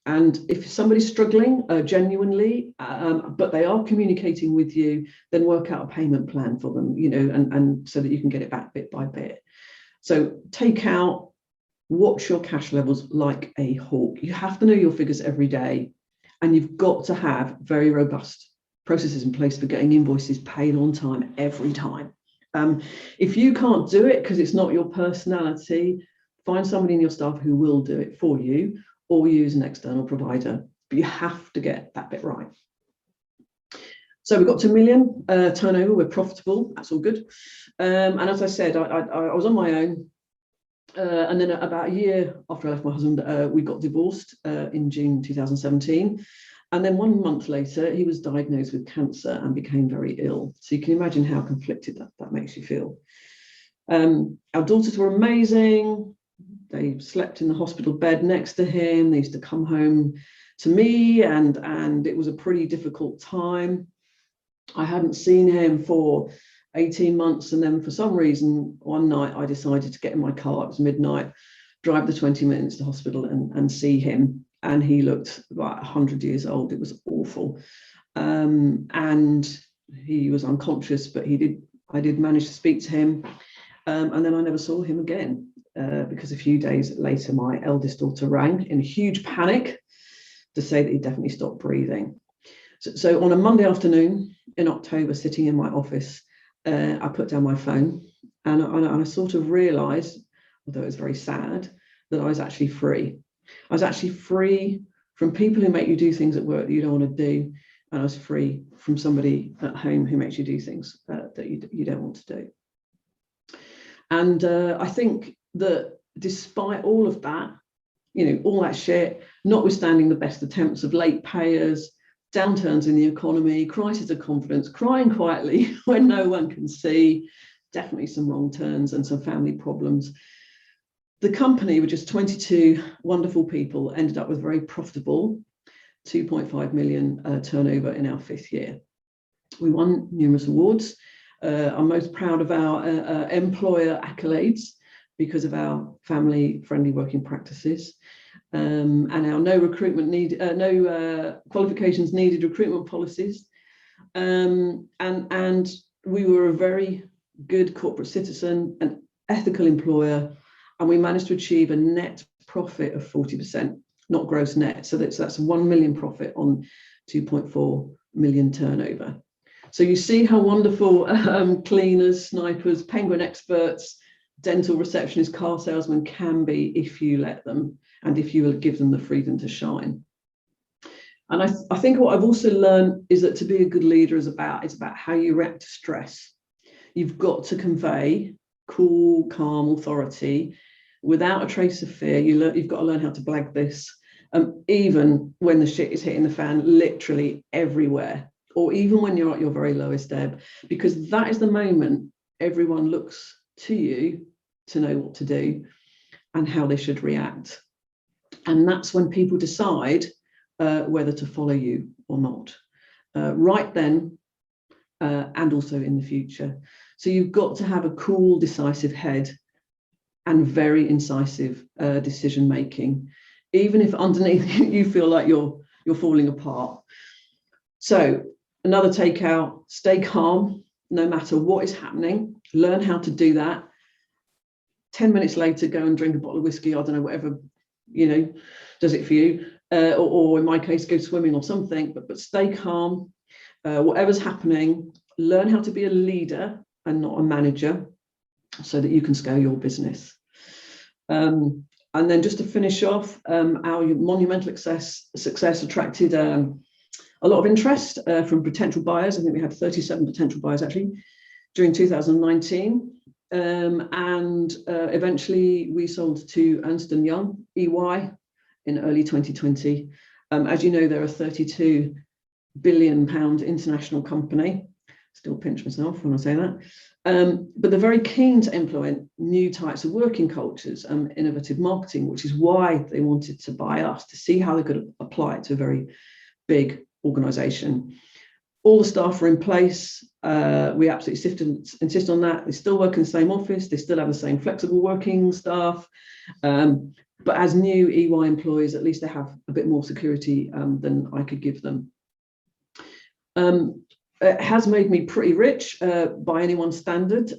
And if somebody's struggling genuinely, but they are communicating with you, then work out a payment plan for them, and so that you can get it back bit by bit. So take out, watch your cash levels like a hawk. You have to know your figures every day, and you've got to have very robust processes in place for getting invoices paid on time every time. If you can't do it because it's not your personality, find somebody in your staff who will do it for you, or use an external provider. But you have to get that bit right. So we've got to 1 million turnover. We're profitable. That's all good. And as I said, I was on my own. And then about a year after I left my husband, we got divorced in June 2017. And then 1 month later, he was diagnosed with cancer and became very ill. So you can imagine how conflicted that makes you feel. Our daughters were amazing. They slept in the hospital bed next to him. They used to come home to me, and it was a pretty difficult time. I hadn't seen him for 18 months. And then for some reason, one night I decided to get in my car. It was midnight, drive the 20 minutes to the hospital and see him. And he looked about 100 years old. It was awful. And he was unconscious, but I did manage to speak to him. And then I never saw him again because a few days later, my eldest daughter rang in a huge panic to say that he definitely stopped breathing. So on a Monday afternoon in October, sitting in my office, I put down my phone and I sort of realised, although it was very sad, that I was actually free. I was actually free from people who make you do things at work that you don't want to do, and I was free from somebody at home who makes you do things that you don't want to do. And I think that despite all of that, all that shit, notwithstanding the best attempts of late payers, downturns in the economy, crisis of confidence, crying quietly when no one can see, definitely some wrong turns and some family problems, the company, with just 22 wonderful people, ended up with very profitable 2.5 million turnover in our 5th year. We won numerous awards. I'm most proud of our employer accolades because of our family-friendly working practices and our no qualifications needed recruitment policies. And we were a very good corporate citizen, an ethical employer, and we managed to achieve a net profit of 40%, not gross net. So that's 1 million profit on 2.4 million turnover. So you see how wonderful cleaners, snipers, penguin experts, dental receptionists, car salesmen can be if you let them and if you will give them the freedom to shine. And I think what I've also learned is that to be a good leader is about how you react to stress. You've got to convey cool, calm authority without a trace of fear. You've got to learn how to blag this, even when the shit is hitting the fan literally everywhere, or even when you're at your very lowest ebb, because that is the moment everyone looks to you to know what to do and how they should react. And that's when people decide whether to follow you or not, right then and also in the future. So you've got to have a cool, decisive head and very incisive decision making, even if underneath you feel like you're falling apart. So another takeout: stay calm no matter what is happening. Learn how to do that. 10 minutes later, go and drink a bottle of whiskey. I don't know, whatever does it for you, or in my case, go swimming or something. But stay calm. Whatever's happening, learn how to be a leader and not a manager, so that you can scale your business. And then just to finish off, our monumental success attracted a lot of interest from potential buyers. I think we had 37 potential buyers actually during 2019. And eventually we sold to Ernst & Young, EY, in early 2020. As you know, they're a £32 billion international company. Still pinch myself when I say that. But they're very keen to implement new types of working cultures and innovative marketing, which is why they wanted to buy us, to see how they could apply it to a very big organisation. All the staff are in place. We absolutely insist on that. They still work in the same office. They still have the same flexible working staff. But as new EY employees, at least they have a bit more security than I could give them. It has made me pretty rich by anyone's standard,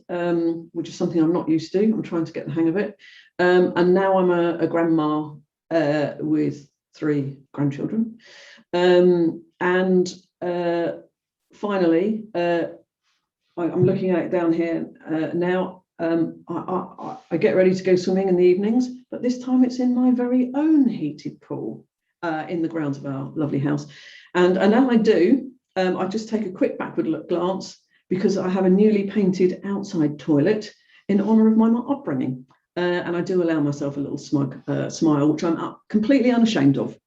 which is something I'm not used to. I'm trying to get the hang of it. And now I'm a grandma with 3 grandchildren. Finally, I'm looking at it down here now. I get ready to go swimming in the evenings, but this time it's in my very own heated pool in the grounds of our lovely house. And as I do, I just take a quick backward glance because I have a newly painted outside toilet in honour of my upbringing. And I do allow myself a little smug smile, which I'm completely unashamed of.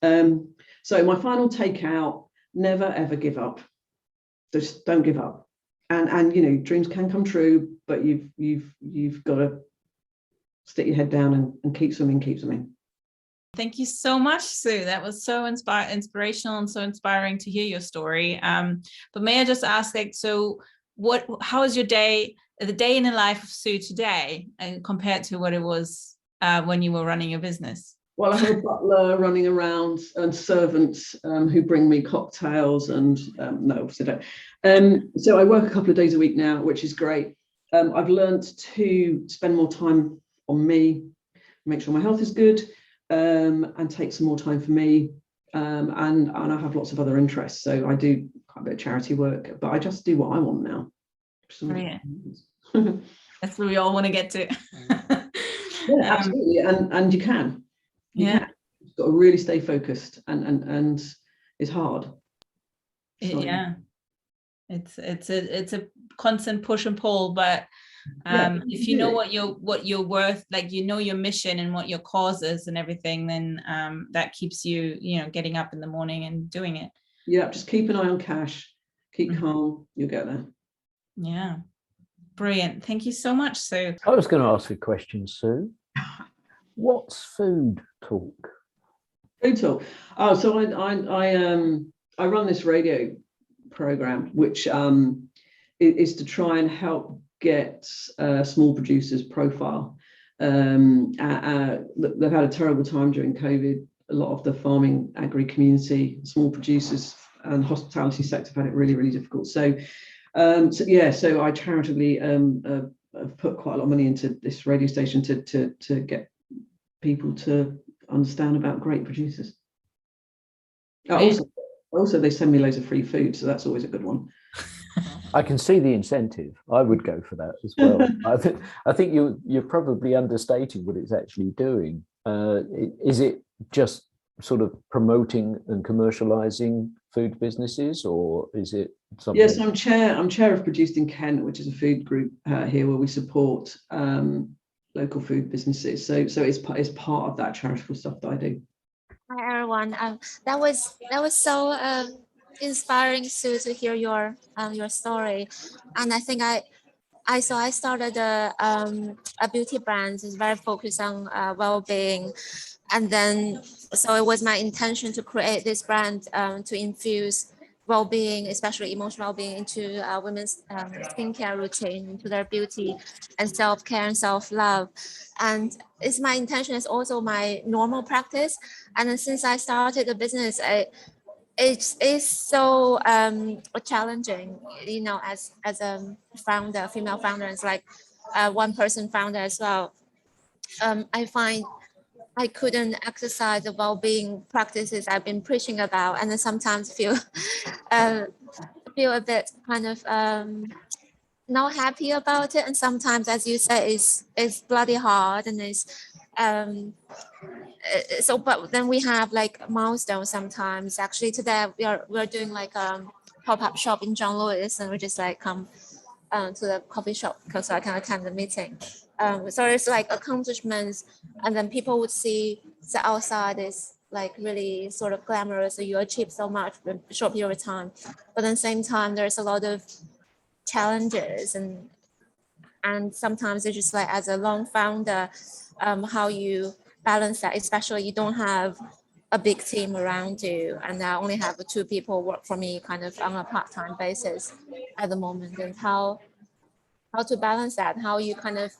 So my final takeout, never ever give up. Just don't give up. And you know, dreams can come true, but you've got to stick your head down and keep swimming, keep swimming. Thank you so much, Sue. That was so inspirational and so inspiring to hear your story. But may I just ask, like, so how is your day, the day in the life of Sue today, compared to what it was when you were running your business? Well, I have a butler running around and servants who bring me cocktails and no, obviously don't. So I work a couple of days a week now, which is great. I've learned to spend more time on me, make sure my health is good, and take some more time for me. And I have lots of other interests. So I do quite a bit of charity work, but I just do what I want now. Brilliant. That's what we all want to get to. Yeah, absolutely. And you can. Yeah, you've got to really stay focused, and it's hard. Yeah, it's a constant push and pull, but if you know what you're worth, like, you know, your mission and what your cause is and everything, then that keeps you, you know, getting up in the morning and doing it. Yeah, just keep an eye on cash, keep calm, you'll get there. Yeah, brilliant. Thank you so much, Sue. I was going to ask a question, Sue. What's food talk? Food talk. Oh, so I run this radio program, which is to try and help get small producers profile. They've had a terrible time during COVID. A lot of the farming agri community, small producers, and hospitality sector have had it really, really difficult. So I charitably have put quite a lot of money into this radio station to get people to understand about great producers. Also, they send me loads of free food, so that's always a good one. I can see the incentive. I would go for that as well. I think you're probably understating what it's actually doing. Is it just sort of promoting and commercializing food businesses, or is it something? Yes, I'm chair of Produced in Kent, which is a food group here where we support local food businesses. So it's part of that charitable stuff that I do. Hi everyone. That was so inspiring, Sue, to hear your story. And I think I started a beauty brand. It's very focused on well-being, and then so it was my intention to create this brand to infuse well-being, especially emotional well-being, into women's skincare routine, into their beauty and self-care and self-love. And it's my intention. It's also my normal practice. And then since I started the business, it's so challenging, you know, as a founder, female founder. It's like one person founder as well. I find I couldn't exercise the well-being practices I've been preaching about, and then sometimes feel a bit kind of not happy about it. And sometimes, as you said, it's bloody hard, and it's so. But then we have like milestones sometimes. Actually, today we're doing like a pop-up shop in John Lewis, and we just like come to the coffee shop so I can attend the meeting. So it's like accomplishments, and then people would see the outside is like really sort of glamorous, so you achieve so much in a short period of time. But at the same time, there's a lot of challenges, and sometimes it's just like, as a lone founder, how you balance that, especially you don't have a big team around you, and I only have 2 people work for me kind of on a part-time basis at the moment, and how to balance that, how you kind of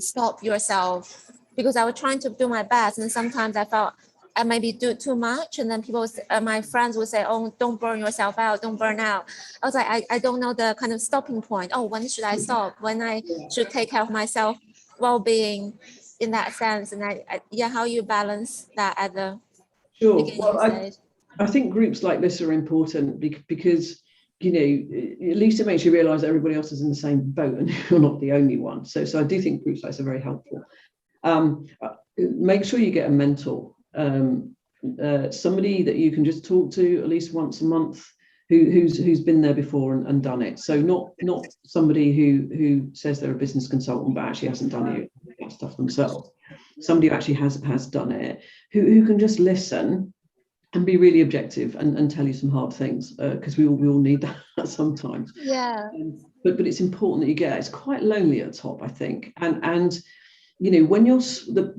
stop yourself, because I was trying to do my best, and sometimes I felt I maybe do too much, and then people, my friends would say, oh, don't burn yourself out, don't burn out. I was like, I don't know the kind of stopping point. Oh, when should I stop? When I should take care of myself well-being in that sense? And yeah, how you balance that at the beginning stage? I think groups like this are important because, you know, at least it makes you realize that everybody else is in the same boat and you're not the only one. So I do think groups like this are very helpful. Make sure you get a mentor, somebody that you can just talk to at least once a month, who's been there before and done it. So not somebody who says they're a business consultant but actually hasn't done it stuff themselves. Somebody who actually has done it, who can just listen and be really objective and tell you some hard things, because we all need that sometimes. Yeah. But it's important that you get it. It's quite lonely at the top, I think, and you know, when you're the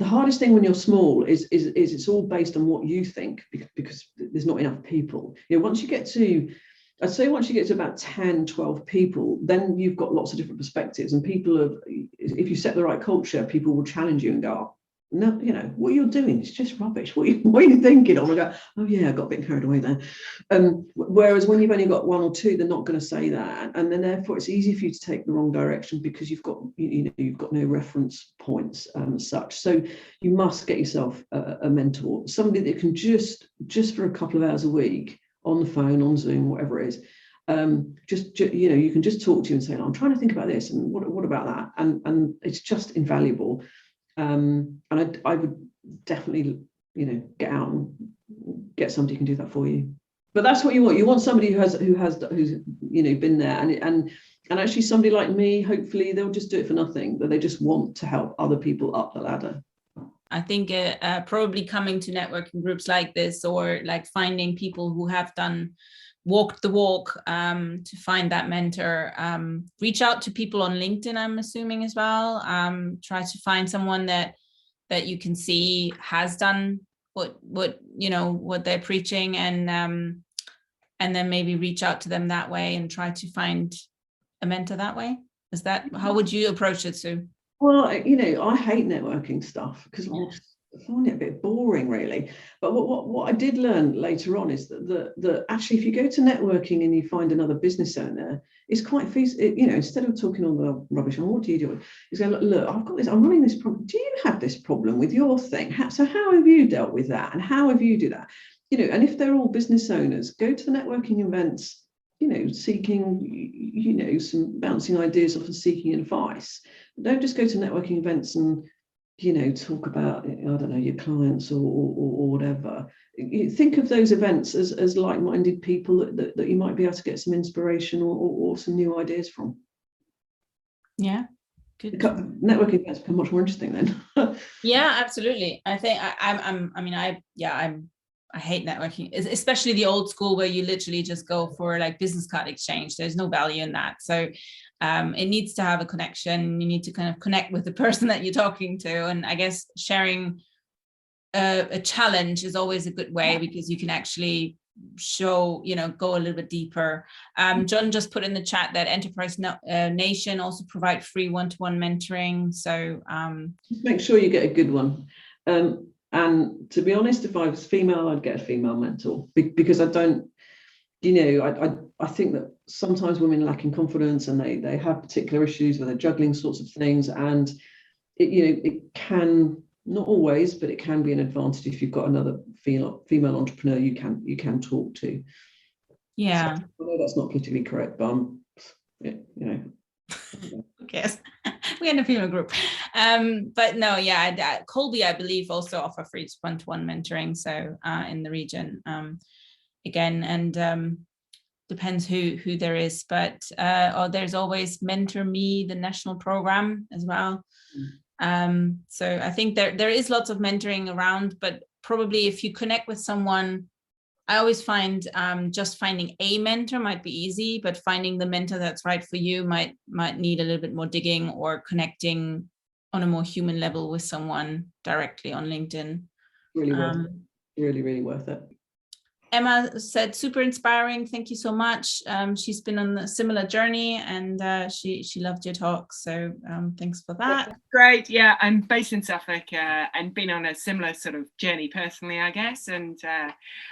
hardest thing when you're small is it's all based on what you think, because there's not enough people. You know, once you get to about 10, 12 people, then you've got lots of different perspectives, and if you set the right culture, people will challenge you and go, no, you know, what you're doing is just rubbish. What are you thinking of? I go, oh yeah, I got a bit carried away there. Whereas when you've only got 1 or 2, they're not going to say that, and then therefore it's easy for you to take the wrong direction because you've got no reference points as such. So you must get yourself a mentor, somebody that can just for a couple of hours a week on the phone, on Zoom, whatever it is. You know, you can just talk to you and say, I'm trying to think about this, and what about that, and it's just invaluable. And I would definitely, you know, get out and get somebody who can do that for you. But that's what you want. You want somebody who's you know, been there, and actually somebody like me. Hopefully they'll just do it for nothing, but they just want to help other people up the ladder. I think probably coming to networking groups like this, or like finding people who have walked the walk, to find that mentor. Reach out to people on LinkedIn, I'm assuming, as well. Try to find someone that you can see has done what you know, what they're preaching, and then maybe reach out to them that way and try to find a mentor that way. Is that how would you approach it, Sue? Well, you know, I hate networking stuff because I find it a bit boring, really. But what I did learn later on is that actually, if you go to networking and you find another business owner, it's quite feasible. You know, instead of talking all the rubbish on what do you do, is go, look, I've got this. I'm running this problem. Do you have this problem with your thing? So how have you dealt with that? And how have you do that? You know, and if they're all business owners, go to the networking events. You know, seeking, you know, some bouncing ideas off and seeking advice. Don't just go to networking events and, you know, talk about, I don't know, your clients or whatever. You think of those events as like-minded people that you might be able to get some inspiration or some new ideas from. Yeah, good. Networking events become much more interesting then. Yeah, absolutely. I think I hate networking, especially the old school where you literally just go for like business card exchange. There's no value in that. So it needs to have a connection. You need to kind of connect with the person that you're talking to. And I guess sharing a challenge is always a good way, because you can actually show, you know, go a little bit deeper. John just put in the chat that Enterprise Nation also provide free one-to-one mentoring. So just make sure you get a good one. And to be honest, if I was female, I'd get a female mentor, because I don't, you know, I think that sometimes women lack in confidence, and they have particular issues where they're juggling sorts of things, and it, you know, it can, not always, but it can be an advantage if you've got another female entrepreneur you can talk to. Yeah. So, I know that's not politically correct, but you know. Yes, we had a female group, but no, yeah, Colby, I believe, also offer free one-to-one mentoring, so in the region, again, and depends who there is, but there's always Mentor Me, the national program as well. So I think there is lots of mentoring around, but probably if you connect with someone, I always find just finding a mentor might be easy, but finding the mentor that's right for you might need a little bit more digging or connecting on a more human level with someone directly on LinkedIn. Really worth it. Really worth it. Emma said, super inspiring. Thank you so much. She's been on a similar journey, and she loved your talk. So thanks for that. Great. Yeah, I'm based in Suffolk and been on a similar sort of journey personally, I guess. And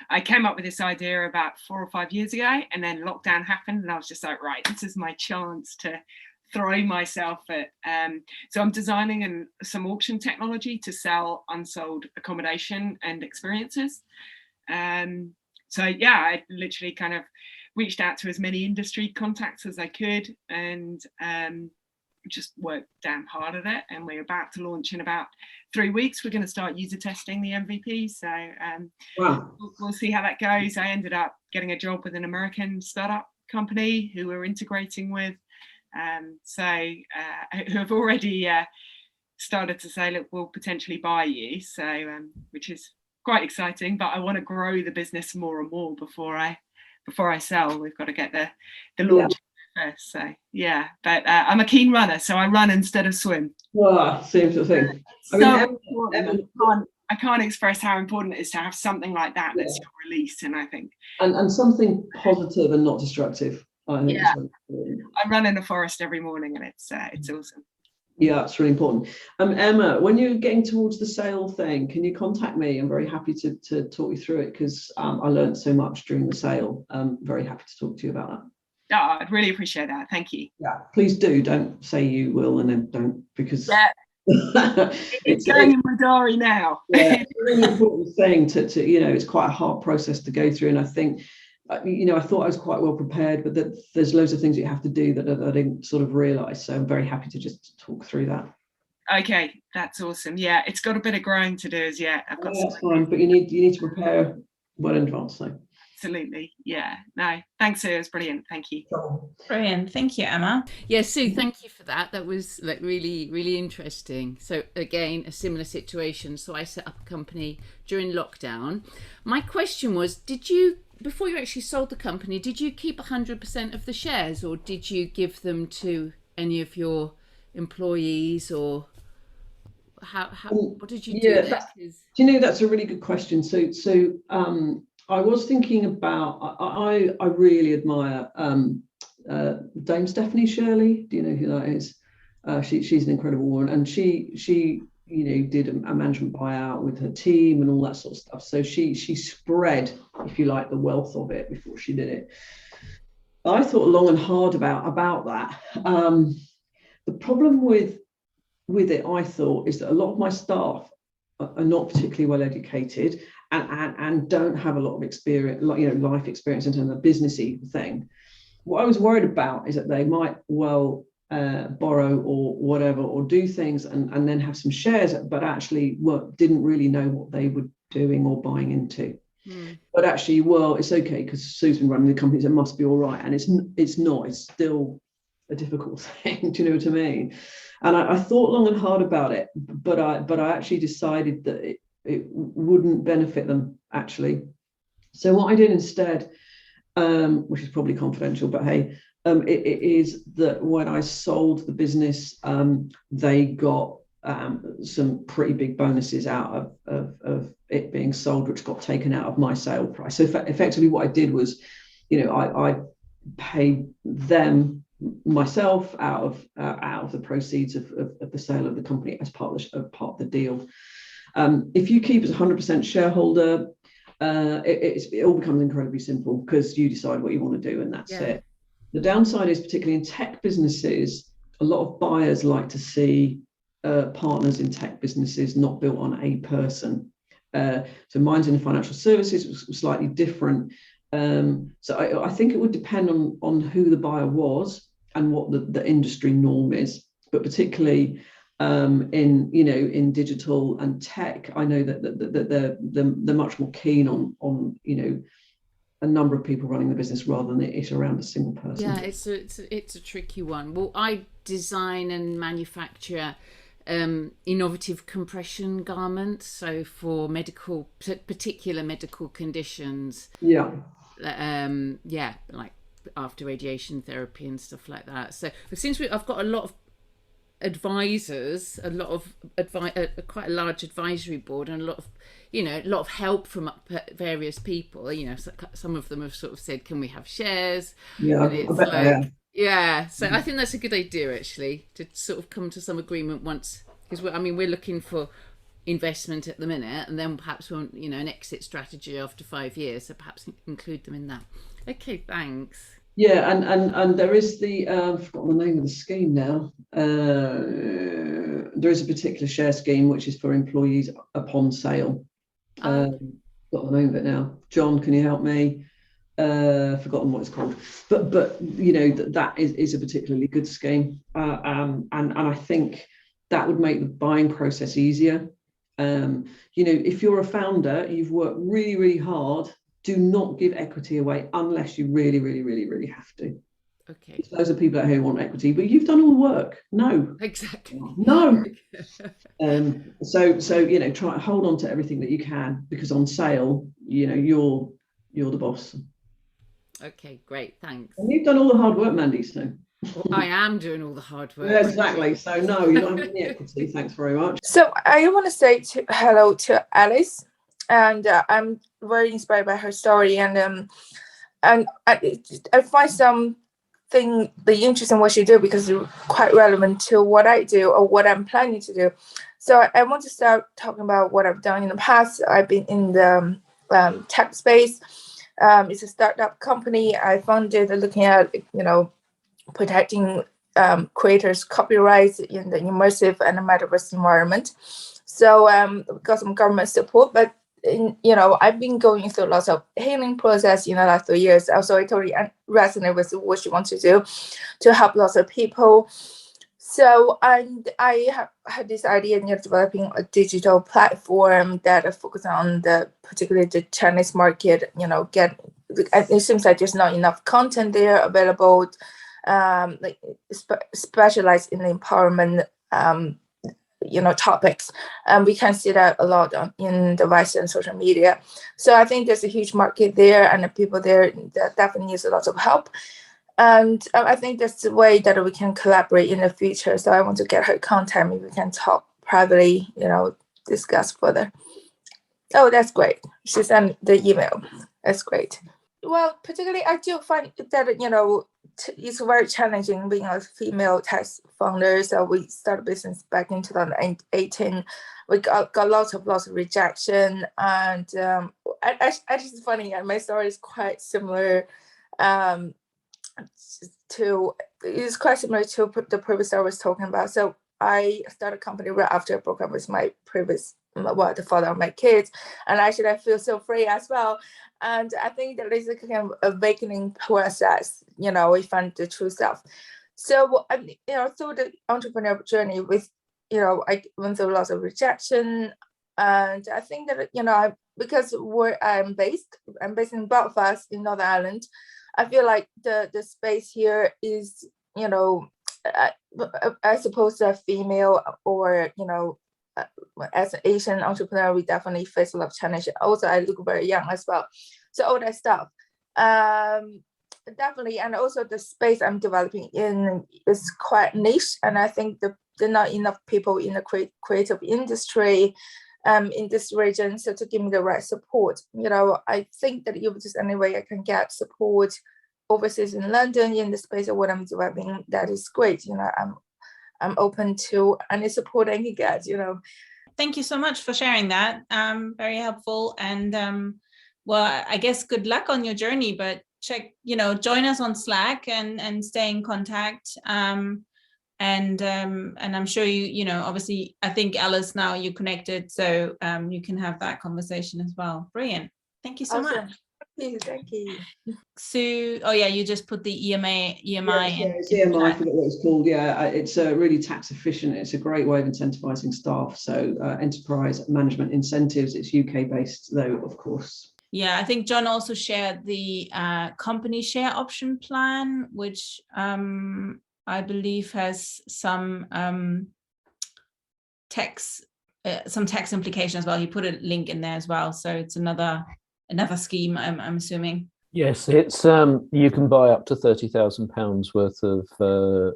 I came up with this idea about 4 or 5 years ago, and then lockdown happened, and I was just like, right, this is my chance to throw myself at. So I'm designing some auction technology to sell unsold accommodation and experiences. So yeah, I literally kind of reached out to as many industry contacts as I could, and just worked damn hard at it. And we're about to launch in about 3 weeks. We're going to start user testing the MVP. So wow. we'll see how that goes. I ended up getting a job with an American startup company who we're integrating with. Who have already started to say, look, we'll potentially buy you. So which is quite exciting, but I want to grow the business more and more before I sell. We've got to get the launch first. So yeah, but I'm a keen runner, so I run instead of swim. Well, same sort of thing. I can't express how important it is to have something like that that's your release. And I think and something positive and not destructive. I think I run in the forest every morning, and it's awesome. Yeah, it's really important. Emma, when you're getting towards the sale thing, can you contact me? I'm very happy to talk you through it, because I learned so much during the sale. I'm very happy to talk to you about that. Oh, I'd really appreciate that. Thank you. Yeah, please do. Don't say you will and then don't, because it's going in my diary now. Yeah, it's a really important thing to it's quite a hard process to go through, and I think I thought I was quite well prepared, but there's loads of things you have to do that I didn't sort of realise. So I'm very happy to just talk through that. Okay, that's awesome. Yeah, it's got a bit of growing to do as yet. I've got that's fine, but you need to prepare well in advance. So. Absolutely, yeah. No, thanks, Sue. It was brilliant. Thank you. Brilliant. Thank you, Emma. Yeah, Sue, thank you for that. That was like really, really interesting. So again, a similar situation. So I set up a company during lockdown. My question was, before you actually sold the company, did you keep 100% of the shares, or did you give them to any of your employees, or what did you do? That's a really good question. So I was thinking about, I really admire Dame Stephanie Shirley. Do you know who that is? She's an incredible woman, and she did a management buyout with her team and all that sort of stuff. So she spread, if you like, the wealth of it before she did it. I thought long and hard about that. The problem with it, I thought, is that a lot of my staff are not particularly well educated and don't have a lot of experience, life experience in terms of businessy thing. What I was worried about is that they might borrow or whatever, or do things and then have some shares, but actually didn't really know what they were doing or buying into. But actually, it's okay, because Sue's been running the company, so it must be all right. And it's not. It's still a difficult thing. Do you know what I mean? And I thought long and hard about it, but I actually decided that it wouldn't benefit them, actually. So what I did instead, which is probably confidential, but hey, it is that when I sold the business, they got some pretty big bonuses out of it being sold, which got taken out of my sale price. So effectively what I did was, I paid them myself out of the proceeds of the sale of the company as part of the deal. If you keep as 100% shareholder, it all becomes incredibly simple, because you decide what you want to do, and that's it. The downside is, particularly in tech businesses, a lot of buyers like to see partners in tech businesses not built on a person. So mine's in the financial services, was slightly different. So I think it would depend on who the buyer was and what the industry norm is. But particularly in digital and tech, I know that they're much more keen on a number of people running the business rather than it around a single person. Yeah, it's a tricky one. Well, I design and manufacture innovative compression garments. So for particular medical conditions. Yeah. Like after radiation therapy and stuff like that. So since I've got a lot of advisors, quite a large advisory board, and a lot of help from various people. Some of them have sort of said, "Can we have shares?" Yeah, and it's so I think that's a good idea actually, to sort of come to some agreement once, because we're looking for investment at the minute, and then perhaps we'll, an exit strategy after 5 years, so perhaps include them in that. Okay, thanks. Yeah, and there is I've forgotten the name of the scheme now. There is a particular share scheme which is for employees upon sale. Got the name of it now. John, can you help me? Forgotten what it's called. But that is a particularly good scheme, and I think that would make the buying process easier. If you're a founder, you've worked really, really hard. Do not give equity away unless you really, really, really, really have to. Okay. Those are people out here who want equity, but you've done all the work. No. Exactly. No. So try and hold on to everything that you can, because on sale, you're the boss. Okay, great, thanks. And you've done all the hard work, Mandy. So I am doing all the hard work. Yeah, exactly. So no, you're not having any equity. Thanks very much. So I want to say hello to Alice, and I'm very inspired by her story, and I find something really interesting what she do, because it's quite relevant to what I do or what I'm planning to do. So I want to start talking about what I've done in the past. I've been in the tech space. It's a startup company I founded, looking at protecting creators' copyrights in the immersive and metaverse environment. So got some government support, but I've been going through lots of healing process in the last 3 years. Also, I totally resonate with what she wants to do to help lots of people. So I had this idea of developing a digital platform that focus on particularly the Chinese market. It seems like there's not enough content there available, specialized in the empowerment topics, and we can see that a lot in the Western social media. So I think there's a huge market there, and the people there that definitely needs a lot of help. And I think that's the way that we can collaborate in the future. So I want to get her contact. Maybe we can talk privately, discuss further. Oh, that's great. She sent the email. That's great. Well, particularly, I do find that, it's very challenging being a female tech founder. So we started business back in 2018. We got lots of rejection. And it's funny, my story is quite similar it's quite similar to the previous I was talking about. So I started a company right after I broke up with my the father of my kids, and actually I feel so free as well. And I think that is a kind of awakening process. We find the true self. So through the entrepreneurial journey, I went through lots of rejection, and I think that because where I'm based in Belfast in Northern Ireland. I feel like the space here is, I suppose a female or, as an Asian entrepreneur, we definitely face a lot of challenges. Also, I look very young as well. So all that stuff, definitely. And also the space I'm developing in is quite niche. And I think there are not enough people in the creative industry in this region, so to give me the right support. I think that if there's any way I can get support overseas in London in the space of what I'm developing, that is great. I'm open to any support I can get. Thank you so much for sharing that. Very helpful. And well, I guess good luck on your journey. But join us on Slack and stay in contact. And I'm sure obviously, I think Alice, now you're connected, so you can have that conversation as well. Brilliant. Thank you so much. Thank you. Sue, oh yeah, you just put the EMI it's EMI, I forget what it's called. Yeah, it's really tax efficient. It's a great way of incentivizing staff. So enterprise management incentives. It's UK based though, of course. Yeah, I think John also shared the company share option plan, which I believe has some tax, some tax implication as well. He put a link in there as well. So it's another scheme, I'm assuming. Yes, it's you can buy up to £30,000 worth of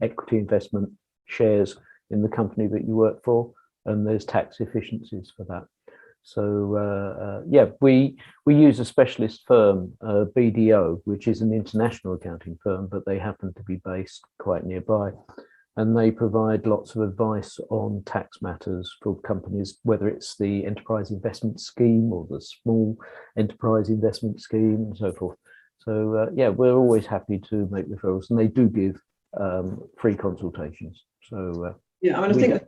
equity investment shares in the company that you work for, and there's tax efficiencies for that. So yeah, we use a specialist firm, BDO, which is an international accounting firm, but they happen to be based quite nearby, and they provide lots of advice on tax matters for companies, whether it's the enterprise investment scheme or the small enterprise investment scheme and so forth. So yeah, we're always happy to make referrals, and they do give free consultations. So yeah, I mean, I think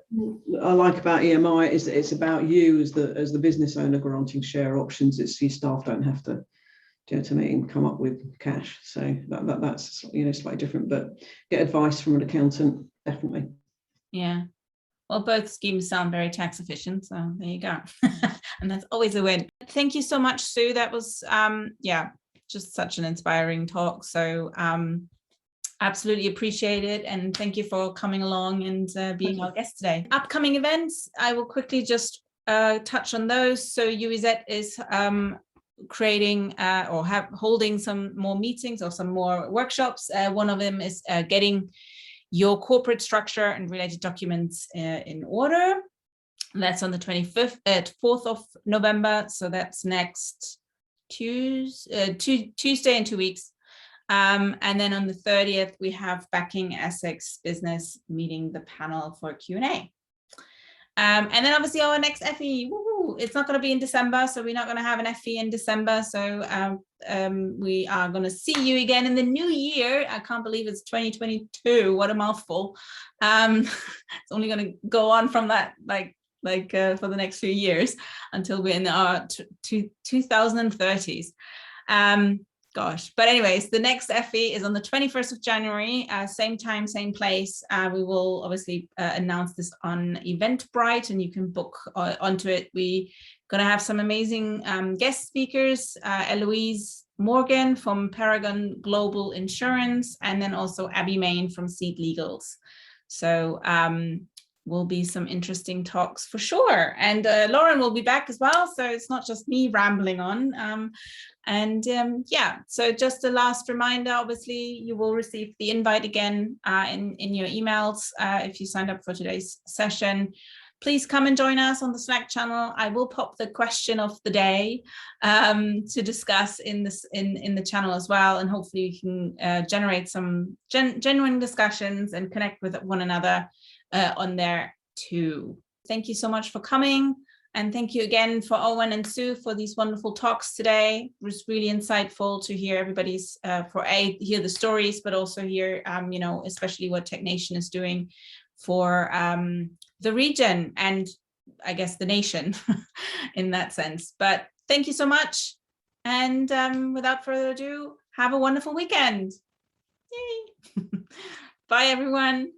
I like about EMI is that it's about you as the business owner granting share options. It's your staff don't have to, do you know what I mean, come up with cash. So that's slightly different, but get advice from an accountant, definitely. Yeah. Well, both schemes sound very tax efficient, so there you go. And that's always a win. Thank you so much, Sue. That was yeah, just such an inspiring talk. So absolutely appreciate it, and thank you for coming along and being our guest today. Upcoming events, I will quickly just touch on those. So UEZ is creating or holding some more meetings or some more workshops. One of them is getting your corporate structure and related documents in order. That's on the 4th of November. So that's next Tuesday in 2 weeks. And then on the 30th, we have Backing Essex Business meeting the panel for Q&A. And then obviously our next FE, it's not going to be in December, so we're not going to have an FE in December. So we are going to see you again in the new year. I can't believe it's 2022. What a mouthful. It's only going to go on from that, like for the next few years until we're in our 2030s. Gosh, but anyways, the next FE is on the 21st of January, same time, same place. We will obviously announce this on Eventbrite, and you can book onto it. We're going to have some amazing guest speakers, Eloise Morgan from Paragon Global Insurance, and then also Abby Main from Seed Legals. So will be some interesting talks for sure. And Lauren will be back as well, so it's not just me rambling on. Yeah, so just a last reminder, obviously you will receive the invite again in your emails if you signed up for today's session. Please come and join us on the Slack channel. I will pop the question of the day to discuss in the channel as well, and hopefully you can generate some genuine discussions and connect with one another on there too. Thank you so much for coming. And thank you again for Owen and Sue for these wonderful talks today. It was really insightful to hear everybody's, hear the stories, but also hear, especially what TechNation is doing for the region and I guess the nation in that sense. But thank you so much. And without further ado, have a wonderful weekend. Yay. Bye, everyone.